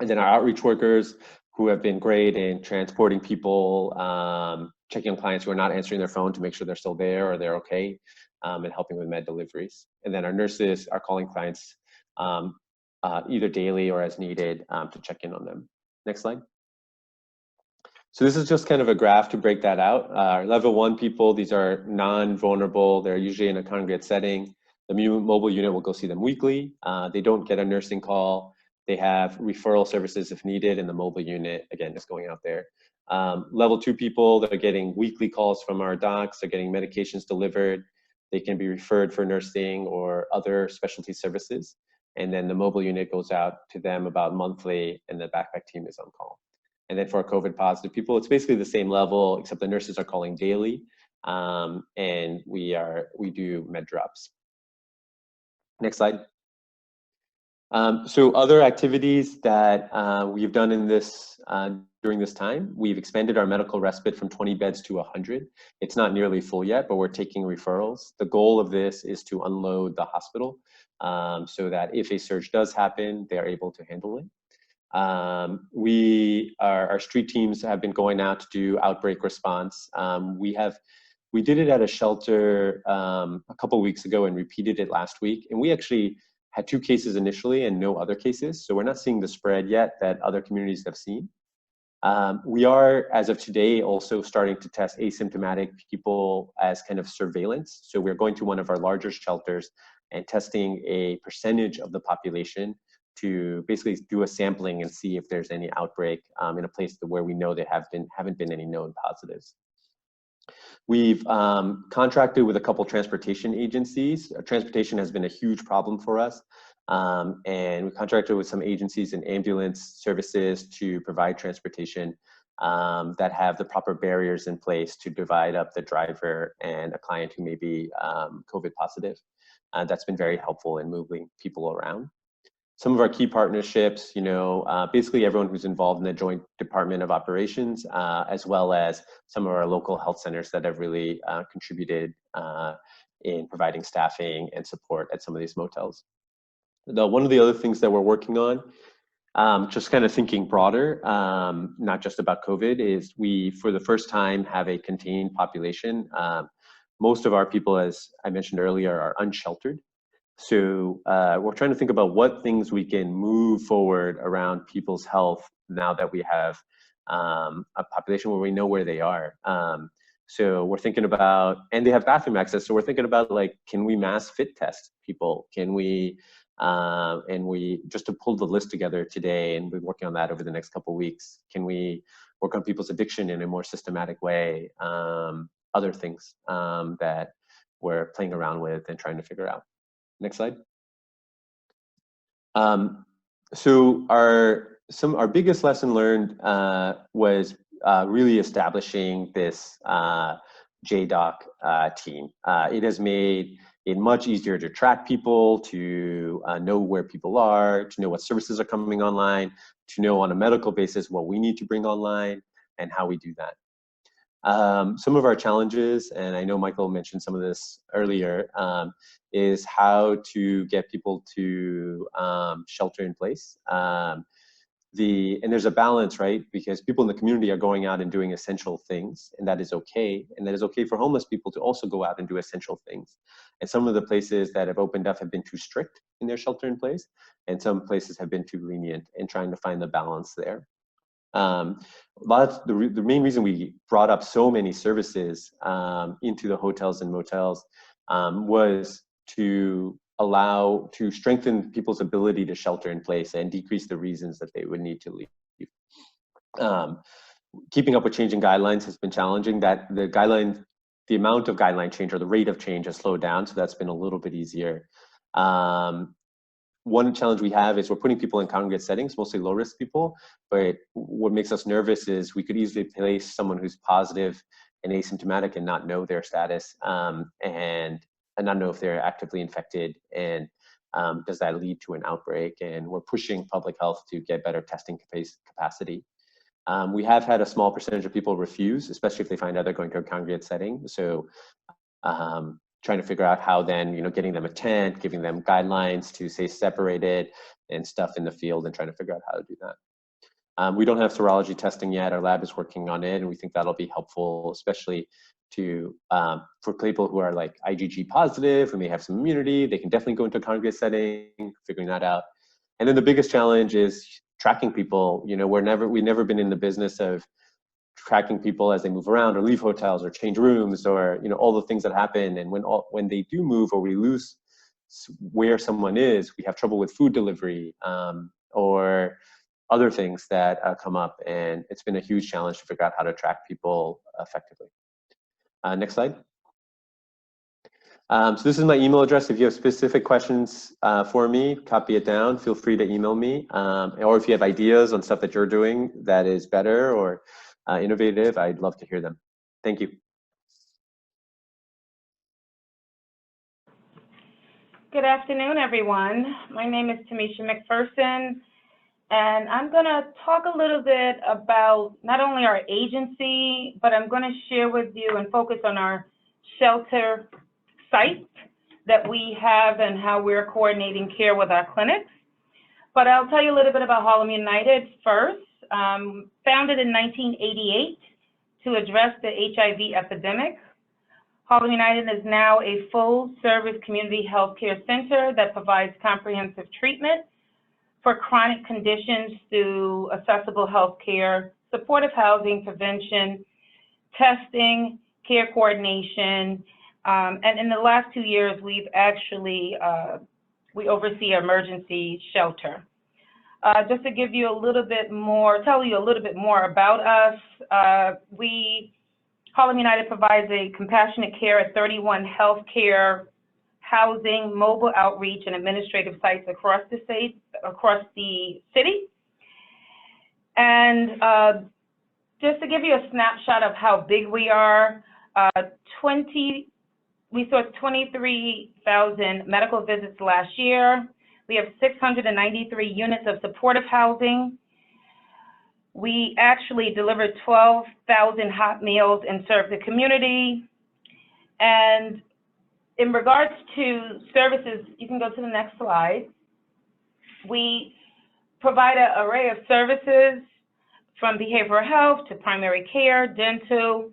And then our outreach workers who have been great in transporting people, checking on clients who are not answering their phone to make sure they're still there or they're okay, and helping with med deliveries. And then our nurses are calling clients either daily or as needed to check in on them. Next slide. So this is just kind of a graph to break that out. Level 1 people, these are non-vulnerable. They're usually in a congregate setting. The mobile unit will go see them weekly. They don't get a nursing call. They have referral services if needed, and the mobile unit, again, is going out there. Level 2 people, they're getting weekly calls from our docs. They're getting medications delivered. They can be referred for nursing or other specialty services. And then the mobile unit goes out to them about monthly, and the backpack team is on call. And then for our COVID positive people, it's basically the same level, except the nurses are calling daily, and we do med drops. Next slide. So other activities that we've done in this during this time, we've expanded our medical respite from 20 beds to 100. It's not nearly full yet, but we're taking referrals. The goal of this is to unload the hospital so that if a surge does happen, they're able to handle it. Our street teams have been going out to do outbreak response. We did it at a shelter a couple weeks ago and repeated it last week. And we actually had 2 cases initially and no other cases. So we're not seeing the spread yet that other communities have seen. We are, as of today, also starting to test asymptomatic people as kind of surveillance. So we're going to one of our larger shelters and testing a percentage of the population to basically do a sampling and see if there's any outbreak in a place where we know there haven't been any known positives. We've contracted with a couple transportation agencies. Transportation has been a huge problem for us. And we contracted with some agencies and ambulance services to provide transportation that have the proper barriers in place to divide up the driver and a client who may be COVID positive. That's been very helpful in moving people around. Some of our key partnerships, basically everyone who's involved in the Joint Department of Operations, as well as some of our local health centers that have really contributed in providing staffing and support at some of these motels. One of the other things that we're working on, just kind of thinking broader, not just about COVID, is we, for the first time, have a contained population. Most of our people, as I mentioned earlier, are unsheltered. So we're trying to think about what things we can move forward around people's health now that we have a population where we know where they are. So we're thinking about, and they have bathroom access. So we're thinking about, like, can we mass fit test people? Can we, and we, just to pull the list together today, and we're working on that over the next couple of weeks. Can we work on people's addiction in a more systematic way? Other things that we're playing around with and trying to figure out. Next slide. So our biggest lesson learned was really establishing this JDoc team. It has made it much easier to track people, to know where people are, to know what services are coming online, to know on a medical basis what we need to bring online and how we do that. Some of our challenges, and I know Michael mentioned some of this earlier, is how to get people to shelter in place. And there's a balance, right? Because people in the community are going out and doing essential things, and that is okay. And that is okay for homeless people to also go out and do essential things. And some of the places that have opened up have been too strict in their shelter in place, and some places have been too lenient in trying to find the balance there. The main reason we brought up so many services into the hotels and motels was to strengthen people's ability to shelter in place and decrease the reasons that they would need to leave. Keeping up with changing guidelines has been challenging. The amount of guideline change or the rate of change has slowed down, so that's been a little bit easier. One challenge we have is we're putting people in congregate settings, mostly low-risk people, but what makes us nervous is we could easily place someone who's positive and asymptomatic and not know their status and not know if they're actively infected, and does that lead to an outbreak? And we're pushing public health to get better testing capacity. We have had a small percentage of people refuse, especially if they find out they're going to a congregate setting. So trying to figure out how then, getting them a tent, giving them guidelines to stay separated and stuff in the field, and trying to figure out how to do that. We don't have serology testing yet. Our lab is working on it, and we think that'll be helpful, especially for people who are like IgG positive, who may have some immunity. They can definitely go into a congregate setting, figuring that out. And then the biggest challenge is tracking people. We've never been in the business of tracking people as they move around or leave hotels or change rooms or all the things that happen. And when they do move or we lose where someone is, we have trouble with food delivery or other things that come up. And it's been a huge challenge to figure out how to track people effectively. Next slide. So this is my email address. If you have specific questions for me, copy it down. Feel free to email me. Or if you have ideas on stuff that you're doing that is better or innovative, I'd love to hear them. Thank you. Good afternoon, everyone. My name is Tamisha McPherson, and I'm going to talk a little bit about not only our agency, but I'm going to share with you and focus on our shelter sites that we have and how we're coordinating care with our clinics. But I'll tell you a little bit about Harlem United first. Founded in 1988 to address the HIV epidemic. Harlem United is now a full-service community health care center that provides comprehensive treatment for chronic conditions through accessible health care, supportive housing, prevention, testing, care coordination, and in the last 2 years, we've actually, we oversee emergency shelter. Just to give you a little bit more, tell you a little bit more about us, Harlem United provides a compassionate care at 31 healthcare, housing, mobile outreach, and administrative sites across the city. And just to give you a snapshot of how big we are, we saw 23,000 medical visits last year. We have 693 units of supportive housing. We actually delivered 12,000 hot meals and served the community. And in regards to services, you can go to the next slide. We provide an array of services from behavioral health to primary care, dental.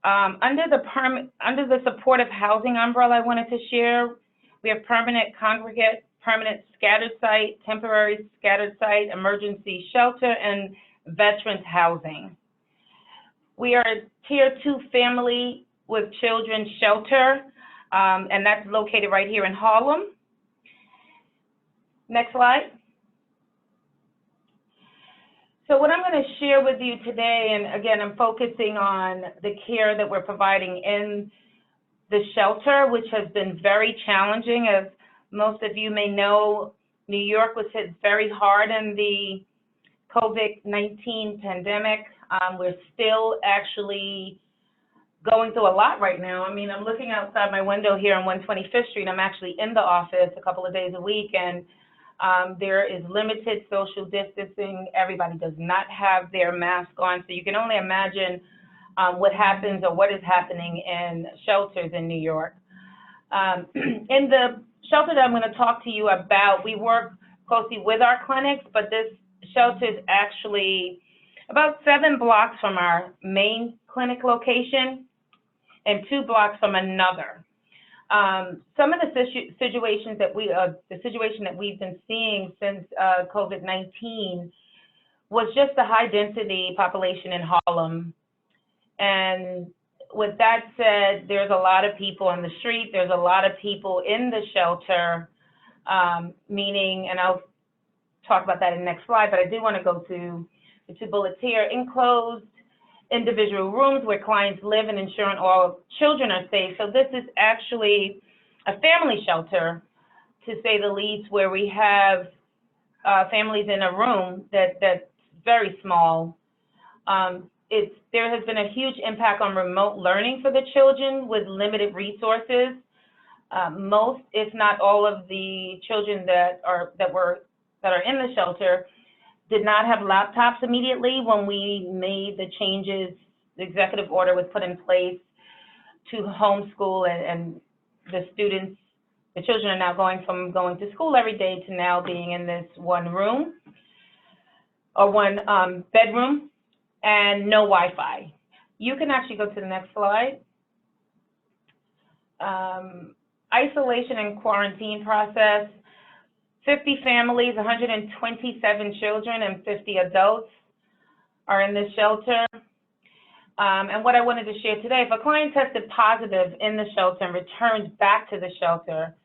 Under the supportive housing umbrella I wanted to share, we have permanent congregate, permanent scattered site, temporary scattered site, emergency shelter, and veterans housing. We are a Tier 2 family with children shelter, and that's located right here in Harlem. Next slide. So what I'm going to share with you today, and again, I'm focusing on the care that we're providing in the shelter, which has been very challenging. As most of you may know, New York was hit very hard in the COVID-19 pandemic. We're still actually going through a lot right now. I mean, I'm looking outside my window here on 125th Street. I'm actually in the office a couple of days a week, and there is limited social distancing. Everybody does not have their mask on, so you can only imagine what happens or what is happening in shelters in New York. In the shelter that I'm going to talk to you about, we work closely with our clinics, but this shelter is actually about 7 blocks from our main clinic location and 2 blocks from another. Some of the situations that the situation that we've been seeing since COVID-19 was just the high density population in Harlem. And with that said, there's a lot of people on the street, there's a lot of people in the shelter, meaning, and I'll talk about that in the next slide, but I do want to go to the 2 bullets here: enclosed individual rooms where clients live and ensuring all children are safe. So this is actually a family shelter, to say the least, where we have families in a room that's very small. There has been a huge impact on remote learning for the children with limited resources. Most, if not all, of the children that are in the shelter did not have laptops immediately when we made the changes. The executive order was put in place to homeschool, and the children are now going from going to school every day to now being in this one room or one bedroom, and no Wi-Fi. You can actually go to the next slide. Isolation and quarantine process. 50 families, 127 children, and 50 adults are in this shelter. And what I wanted to share today, if a client tested positive in the shelter and returns back to the shelter,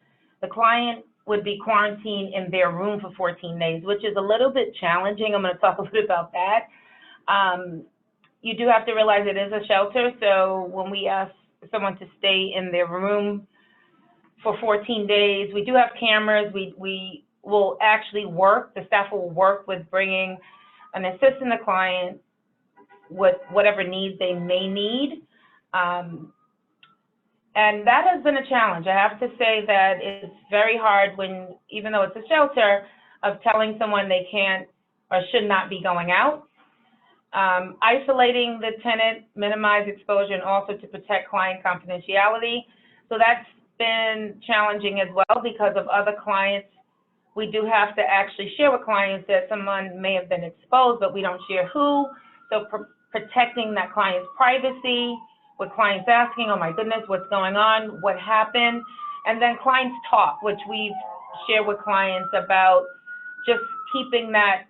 the client would be quarantined in their room for 14 days, which is a little bit challenging. I'm going to talk a little bit about that. You do have to realize it is a shelter, so when we ask someone to stay in their room for 14 days, we do have cameras. We will actually work, the staff will work with bringing and assisting the client with whatever needs they may need. And that has been a challenge. I have to say that it's very hard when, even though it's a shelter, of telling someone they can't or should not be going out. Isolating the tenant, minimize exposure, and also to protect client confidentiality. So that's been challenging as well because of other clients. We do have to actually share with clients that someone may have been exposed, but we don't share who. So protecting that client's privacy, with clients asking, oh my goodness, what's going on, what happened? And then clients talk, which we've shared with clients about just keeping that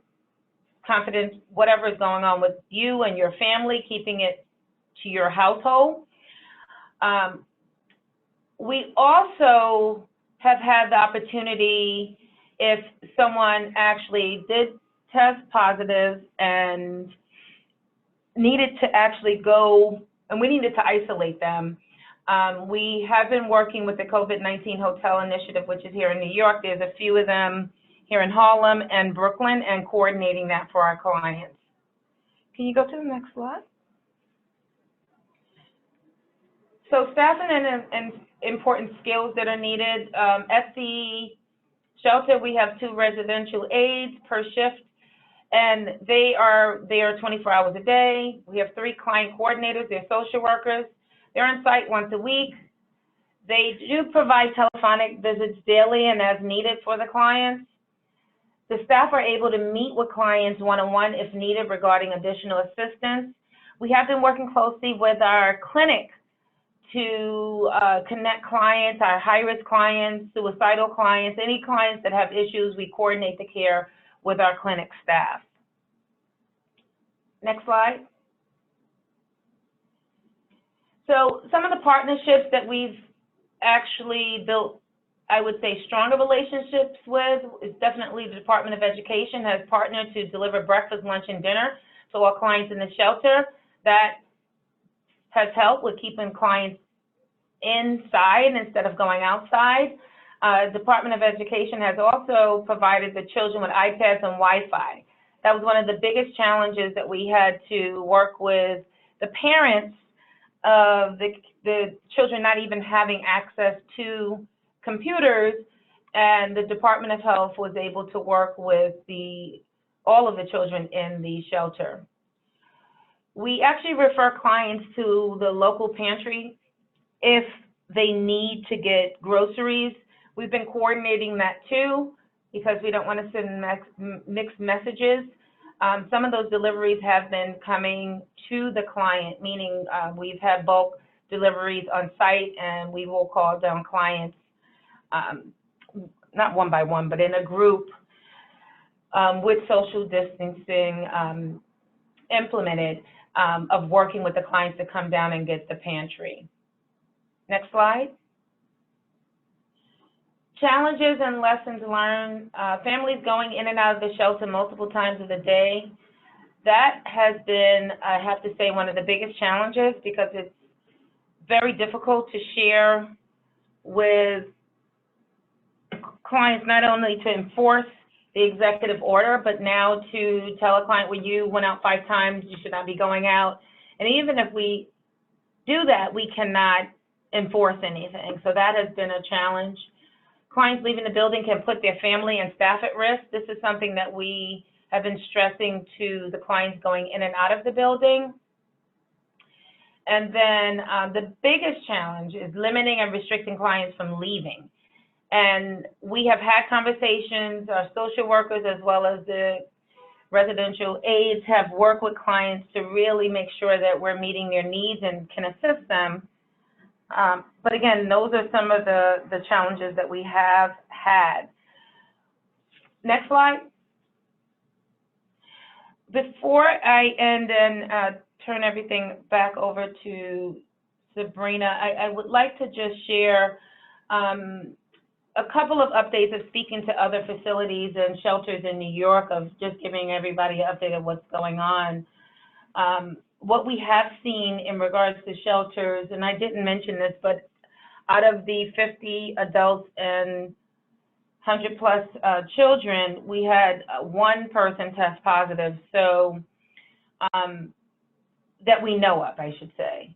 confidence, whatever is going on with you and your family, keeping it to your household. We also have had the opportunity, if someone actually did test positive and needed to actually go, and we needed to isolate them, we have been working with the COVID-19 Hotel Initiative, which is here in New York. There's a few of them here in Harlem and Brooklyn, and coordinating that for our clients. Can you go to the next slide? So staffing and important skills that are needed. At the shelter, we have 2 residential aides per shift, and they are there 24 hours a day. We have 3 client coordinators, they're social workers. They're on site once a week. They do provide telephonic visits daily and as needed for the clients. The staff are able to meet with clients one-on-one if needed regarding additional assistance. We have been working closely with our clinic to connect clients, our high-risk clients, suicidal clients, any clients that have issues. We coordinate the care with our clinic staff. Next slide. So some of the partnerships that we've actually built, I would say, stronger relationships with is definitely the Department of Education has partnered to deliver breakfast, lunch, and dinner to all clients in the shelter. That has helped with keeping clients inside instead of going outside. Department of Education has also provided the children with iPads and Wi-Fi. That was one of the biggest challenges that we had to work with the parents of the children not even having access to computers, and the Department of Health was able to work with all of the children in the shelter. We actually refer clients to the local pantry if they need to get groceries. We've been coordinating that too, because we don't want to send mixed messages. Some of those deliveries have been coming to the client, meaning we've had bulk deliveries on site, and we will call down clients, not one by one, but in a group with social distancing implemented, of working with the clients to come down and get the pantry. Next slide. Challenges and lessons learned. Families going in and out of the shelter multiple times of the day. That has been, I have to say, one of the biggest challenges, because it's very difficult to share with clients, not only to enforce the executive order, but now to tell a client, when you went out 5 times, you should not be going out. And even if we do that, we cannot enforce anything. So that has been a challenge. Clients leaving the building can put their family and staff at risk. This is something that we have been stressing to the clients going in and out of the building. And then the biggest challenge is limiting and restricting clients from leaving. And we have had conversations, our social workers as well as the residential aides have worked with clients to really make sure that we're meeting their needs and can assist them. But again, those are some of the challenges that we have had. Next slide. Before I end and turn everything back over to Sabrina, I would like to just share a couple of updates of speaking to other facilities and shelters in New York, of just giving everybody an update of what's going on. What we have seen in regards to shelters, and I didn't mention this, but out of the 50 adults and 100 plus children, we had one person test positive, so that we know of, I should say.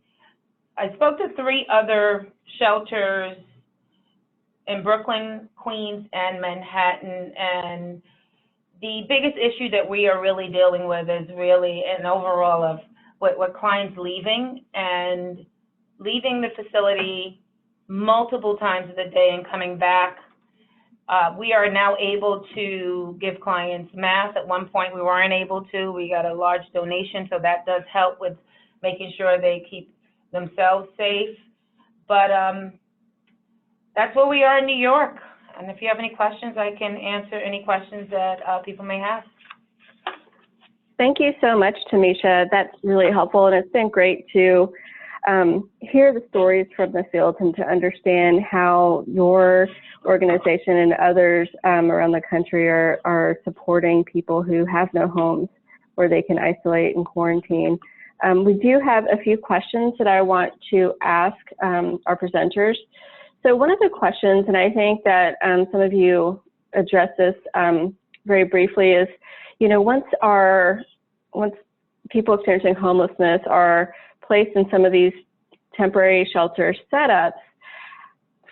I spoke to 3 other shelters in Brooklyn, Queens, and Manhattan, and the biggest issue that we are really dealing with is really an overall of what clients leaving the facility multiple times of the day and coming back. We are now able to give clients masks. At one point we weren't able to. We got a large donation, so that does help with making sure they keep themselves safe. But that's where we are in New York. And if you have any questions, I can answer any questions that people may have. Thank you so much, Tamisha. That's really helpful, and it's been great to hear the stories from the field and to understand how your organization and others around the country are supporting people who have no homes where they can isolate and quarantine. We do have a few questions that I want to ask our presenters. So one of the questions, and I think that some of you addressed this very briefly, is, you know, once people experiencing homelessness are placed in some of these temporary shelter setups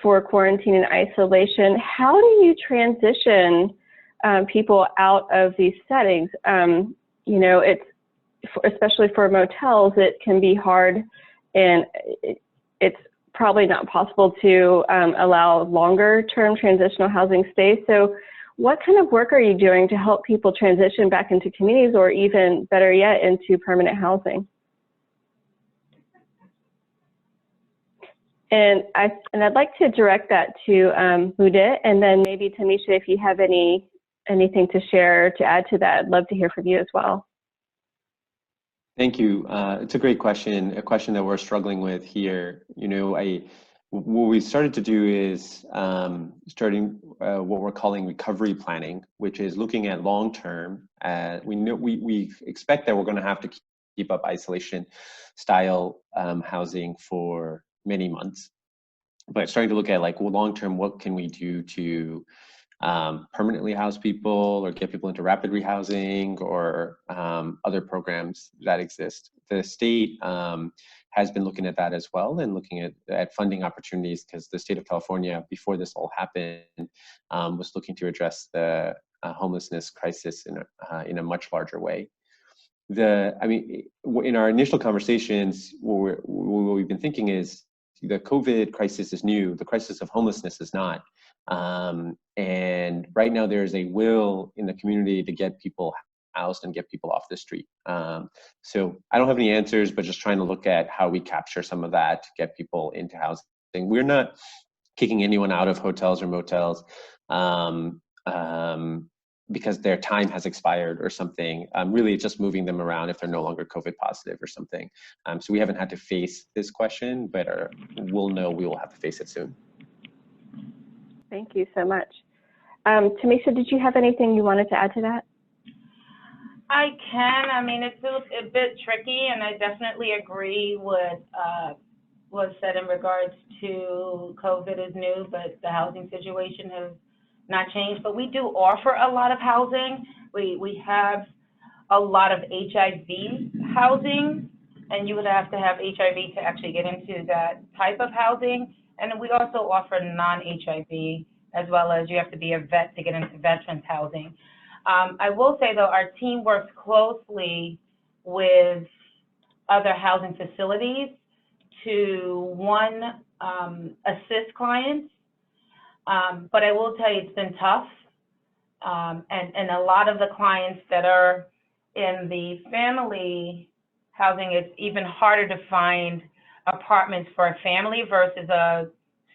for quarantine and isolation, how do you transition people out of these settings? You know, especially for motels, it can be hard, and it's probably not possible to allow longer-term transitional housing stays. So what kind of work are you doing to help people transition back into communities, or even better yet, into permanent housing? And I'd like to direct that to Mudit, and then maybe Tamisha, if you have anything to share to add to that, I'd love to hear from you as well. Thank you. It's a great question, a question that we're struggling with here. You know, what we started to do is starting what we're calling recovery planning, which is looking at long-term. We expect that we're going to have to keep up isolation style housing for many months. but starting to look at like, well, long-term, what can we do to permanently house people or get people into rapid rehousing or other programs that exist. The state has been looking at that as well and looking at funding opportunities, because the state of California, before this all happened, was looking to address the homelessness crisis in a much larger way. In our initial conversations, what we've been thinking is the COVID crisis is new, the crisis of homelessness is not. And right now there's a will in the community to get people housed and get people off the street. So I don't have any answers, but just trying to look at how we capture some of that to get people into housing. We're not kicking anyone out of hotels or motels because their time has expired or something. Really just moving them around if they're no longer COVID positive or something. So we haven't had to face this question, but we'll know we will have to face it soon. Thank you so much. Tamisha, did you have anything you wanted to add to that? I can. I mean, it's a bit tricky, and I definitely agree with was said in regards to COVID is new, but the housing situation has not changed. But we do offer a lot of housing. We have a lot of HIV housing, and you would have to have HIV to actually get into that type of housing. And we also offer non-HIV, as well as you have to be a vet to get into veterans housing. I will say, though, our team works closely with other housing facilities to, one, assist clients. But I will tell you, it's been tough. And a lot of the clients that are in the family housing, it's even harder to find apartments for a family versus a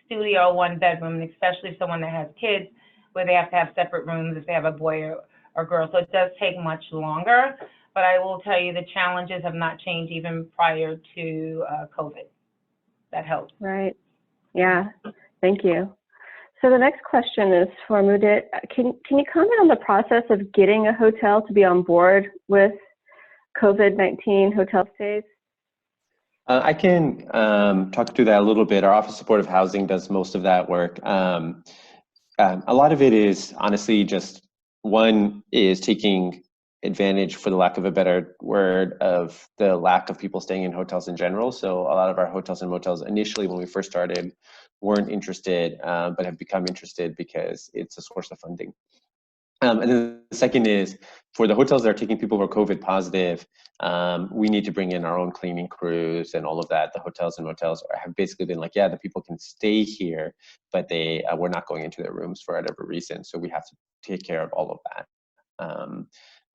studio, one bedroom, especially someone that has kids where they have to have separate rooms if they have a boy or girl. So it does take much longer, but I will tell you the challenges have not changed even prior to COVID. That helps. Right. Yeah. Thank you. So the next question is for Mudit. Can you comment on the process of getting a hotel to be on board with COVID-19 hotel stays? I can talk through that a little bit. Our Office of Supportive Housing does most of that work. A lot of it is honestly just, one is taking advantage, for the lack of a better word, of the lack of people staying in hotels in general. So a lot of our hotels and motels initially, when we first started, weren't interested, but have become interested because it's a source of funding. And then the second is, for the hotels that are taking people who are COVID positive, we need to bring in our own cleaning crews and all of that. The hotels and motels have basically been like, yeah, the people can stay here, but we're not going into their rooms for whatever reason. So we have to take care of all of that.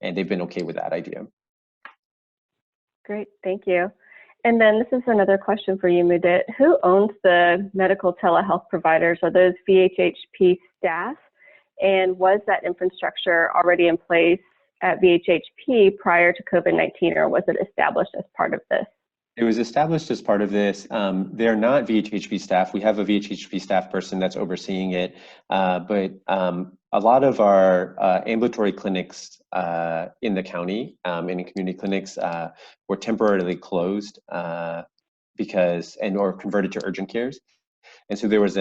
And they've been okay with that idea. Great, thank you. And then this is another question for you, Mudit. Who owns the medical telehealth providers? Are those VHHP staff? And was that infrastructure already in place at VHHP prior to COVID-19, or was it established as part of this? It was established as part of this. They're not VHHP staff. We have a VHHP staff person that's overseeing it, but a lot of our ambulatory clinics in the county and in community clinics were temporarily closed or converted to urgent cares, and so there was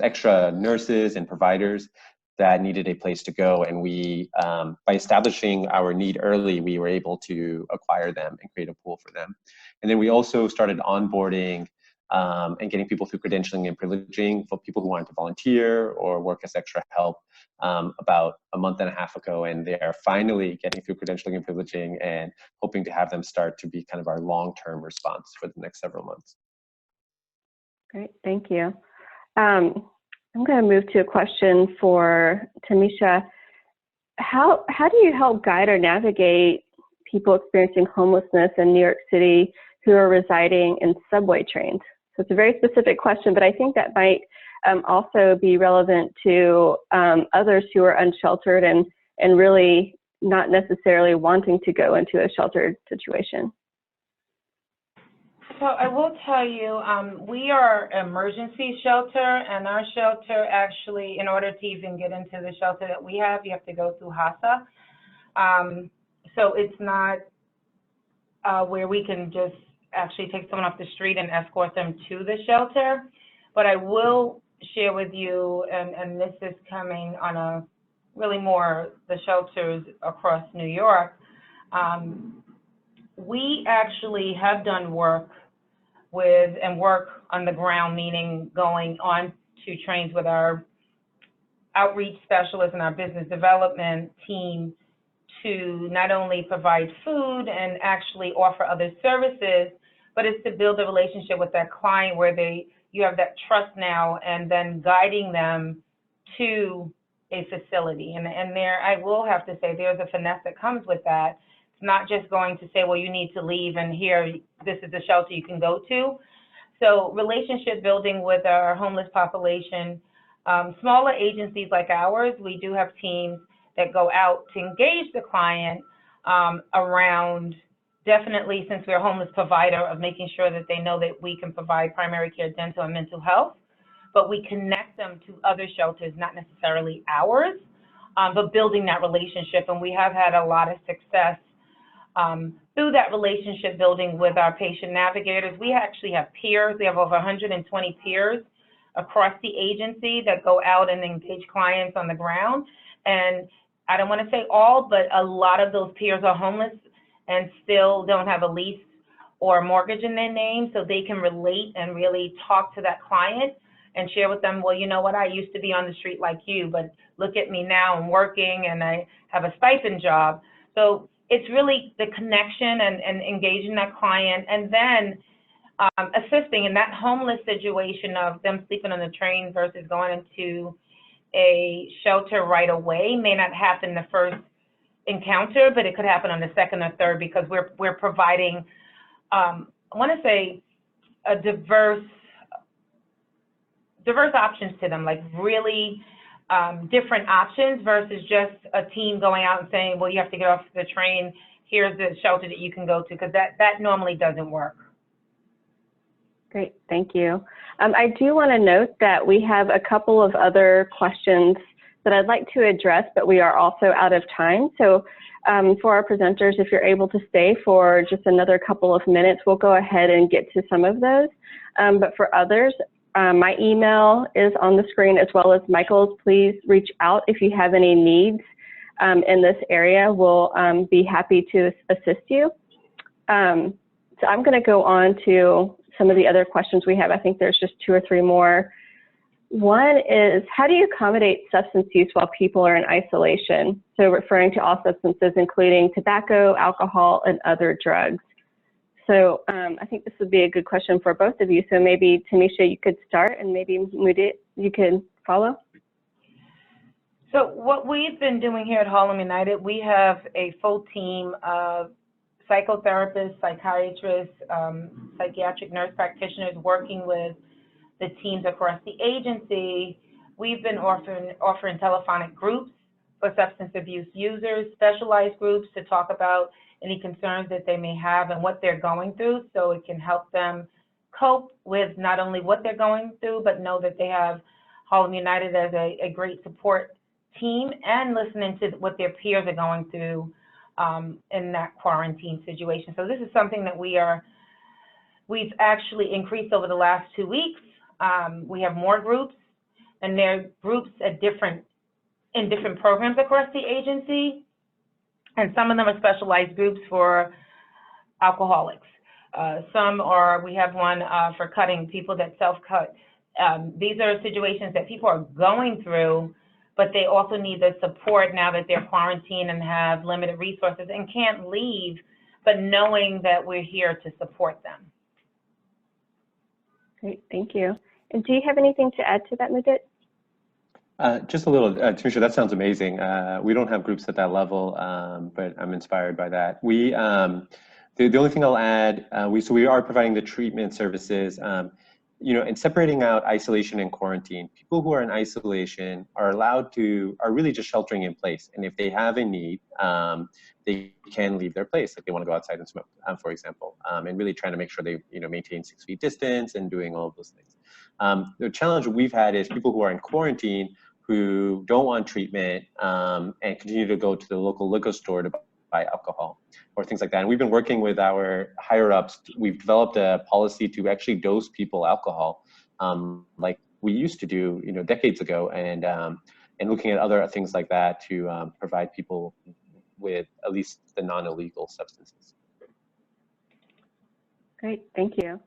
extra nurses and providers that needed a place to go, and we, by establishing our need early, we were able to acquire them and create a pool for them. And then we also started onboarding and getting people through credentialing and privileging for people who wanted to volunteer or work as extra help about a month and a half ago, and they are finally getting through credentialing and privileging and hoping to have them start to be kind of our long-term response for the next several months. Great, thank you. I'm going to move to a question for Tamisha. How do you help guide or navigate people experiencing homelessness in New York City who are residing in subway trains? So it's a very specific question, but I think that might also be relevant to others who are unsheltered and really not necessarily wanting to go into a sheltered situation. So I will tell you, we are an emergency shelter, and our shelter actually, in order to even get into the shelter that we have, you have to go through HRSA. So it's not where we can just actually take someone off the street and escort them to the shelter. But I will share with you, and this is coming on a really more the shelters across New York. We actually have done work with and work on the ground, meaning going on to trains with our outreach specialists and our business development team to not only provide food and actually offer other services, but it's to build a relationship with that client where you have that trust now, and then guiding them to a facility. And there, I will have to say, there's a finesse that comes with that. It's not just going to say, well, you need to leave and here, this is the shelter you can go to. So relationship building with our homeless population, smaller agencies like ours, we do have teams that go out to engage the client around, definitely, since we're a homeless provider, of making sure that they know that we can provide primary care, dental, and mental health, but we connect them to other shelters, not necessarily ours, but building that relationship. And we have had a lot of success through that relationship building with our patient navigators. We actually have peers. We have over 120 peers across the agency that go out and engage clients on the ground. And I don't want to say all, but a lot of those peers are homeless and still don't have a lease or mortgage in their name, so they can relate and really talk to that client and share with them, well, you know what, I used to be on the street like you, but look at me now, I'm working and I have a stipend job. So it's really the connection and engaging that client, and then assisting in that homeless situation of them sleeping on the train versus going into a shelter right away. May not happen the first encounter, but it could happen on the second or third, because we're providing, I want to say, a diverse options to them, like really different options versus just a team going out and saying, well, you have to get off the train, here's the shelter that you can go to, because that normally doesn't work. Great, thank you. I do want to note that we have a couple of other questions that I'd like to address, but we are also out of time. So for our presenters, if you're able to stay for just another couple of minutes, we'll go ahead and get to some of those. But for others, my email is on the screen, as well as Michael's. Please reach out if you have any needs in this area. We'll be happy to assist you. So I'm going to go on to some of the other questions we have. I think there's just 2 or 3 more. One is, how do you accommodate substance use while people are in isolation? So referring to all substances, including tobacco, alcohol, and other drugs. So I think this would be a good question for both of you. So maybe, Tamisha, you could start, and maybe Mudit, you can follow. So what we've been doing here at Harlem United, we have a full team of psychotherapists, psychiatrists, psychiatric nurse practitioners working with the teams across the agency. We've been offering telephonic groups for substance abuse users, specialized groups to talk about any concerns that they may have and what they're going through, so it can help them cope with not only what they're going through, but know that they have Harlem United as a great support team, and listening to what their peers are going through in that quarantine situation. So this is something that we've actually increased over the last 2 weeks. We have more groups, and they're groups at different programs across the agency, and some of them are specialized groups for alcoholics. We have one for cutting, people that self-cut. These are situations that people are going through, but they also need the support now that they're quarantined and have limited resources and can't leave, but knowing that we're here to support them. Great, thank you. And do you have anything to add to that, Mudit? Just a little, Tamisha, that sounds amazing. We don't have groups at that level, but I'm inspired by that. The only thing I'll add, we are providing the treatment services, and separating out isolation and quarantine. People who are in isolation are really just sheltering in place. And if they have a need, they can leave their place, like they want to go outside and smoke, for example, and really trying to make sure they, maintain 6 feet distance and doing all of those things. The challenge we've had is people who are in quarantine who don't want treatment and continue to go to the local liquor store to buy alcohol or things like that. And we've been working with our higher ups. We've developed a policy to actually dose people alcohol like we used to do, decades ago, and looking at other things like that to provide people with at least the non-illegal substances. Great, thank you.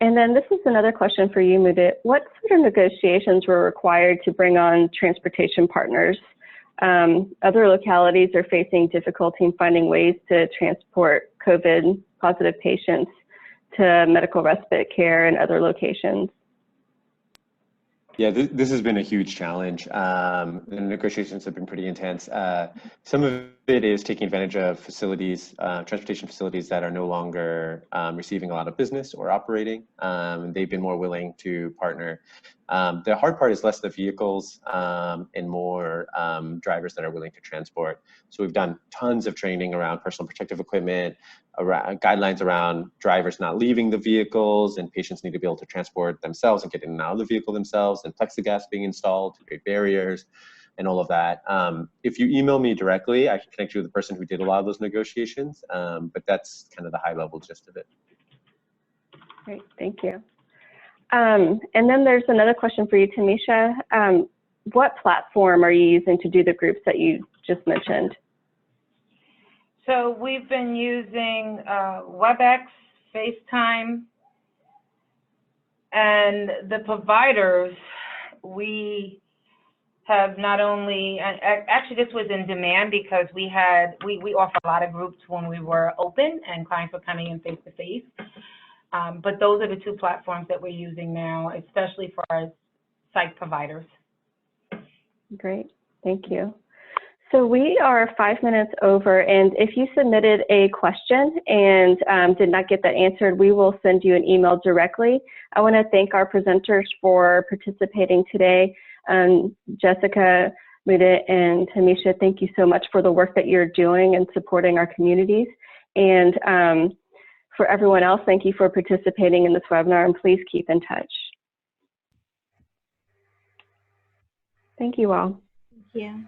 And then this is another question for you, Mudit. What sort of negotiations were required to bring on transportation partners? Other localities are facing difficulty in finding ways to transport COVID positive patients to medical respite care and other locations. Yeah, this has been a huge challenge. The negotiations have been pretty intense. Some of it is taking advantage of facilities, transportation facilities that are no longer receiving a lot of business or operating. They've been more willing to partner. The hard part is less the vehicles and more drivers that are willing to transport. So we've done tons of training around personal protective equipment, around guidelines around drivers not leaving the vehicles, and patients need to be able to transport themselves and get in and out of the vehicle themselves, and plexiglass being installed to create barriers and all of that. If you email me directly, I can connect you with the person who did a lot of those negotiations, but that's kind of the high level gist of it. Great, thank you. And then there's another question for you, Tamisha. What platform are you using to do the groups that you just mentioned? So we've been using WebEx, FaceTime, and the providers, we have not only, actually this was in demand because we offer a lot of groups when we were open and clients were coming in face to face. But those are the two platforms that we're using now, especially for our psych providers. Great, thank you. So we are 5 minutes over, and if you submitted a question and did not get that answered, we will send you an email directly. I want to thank our presenters for participating today. Jessica, Mudit, and Tamisha, thank you so much for the work that you're doing and supporting our communities. And for everyone else, thank you for participating in this webinar, and please keep in touch. Thank you all. Thank you.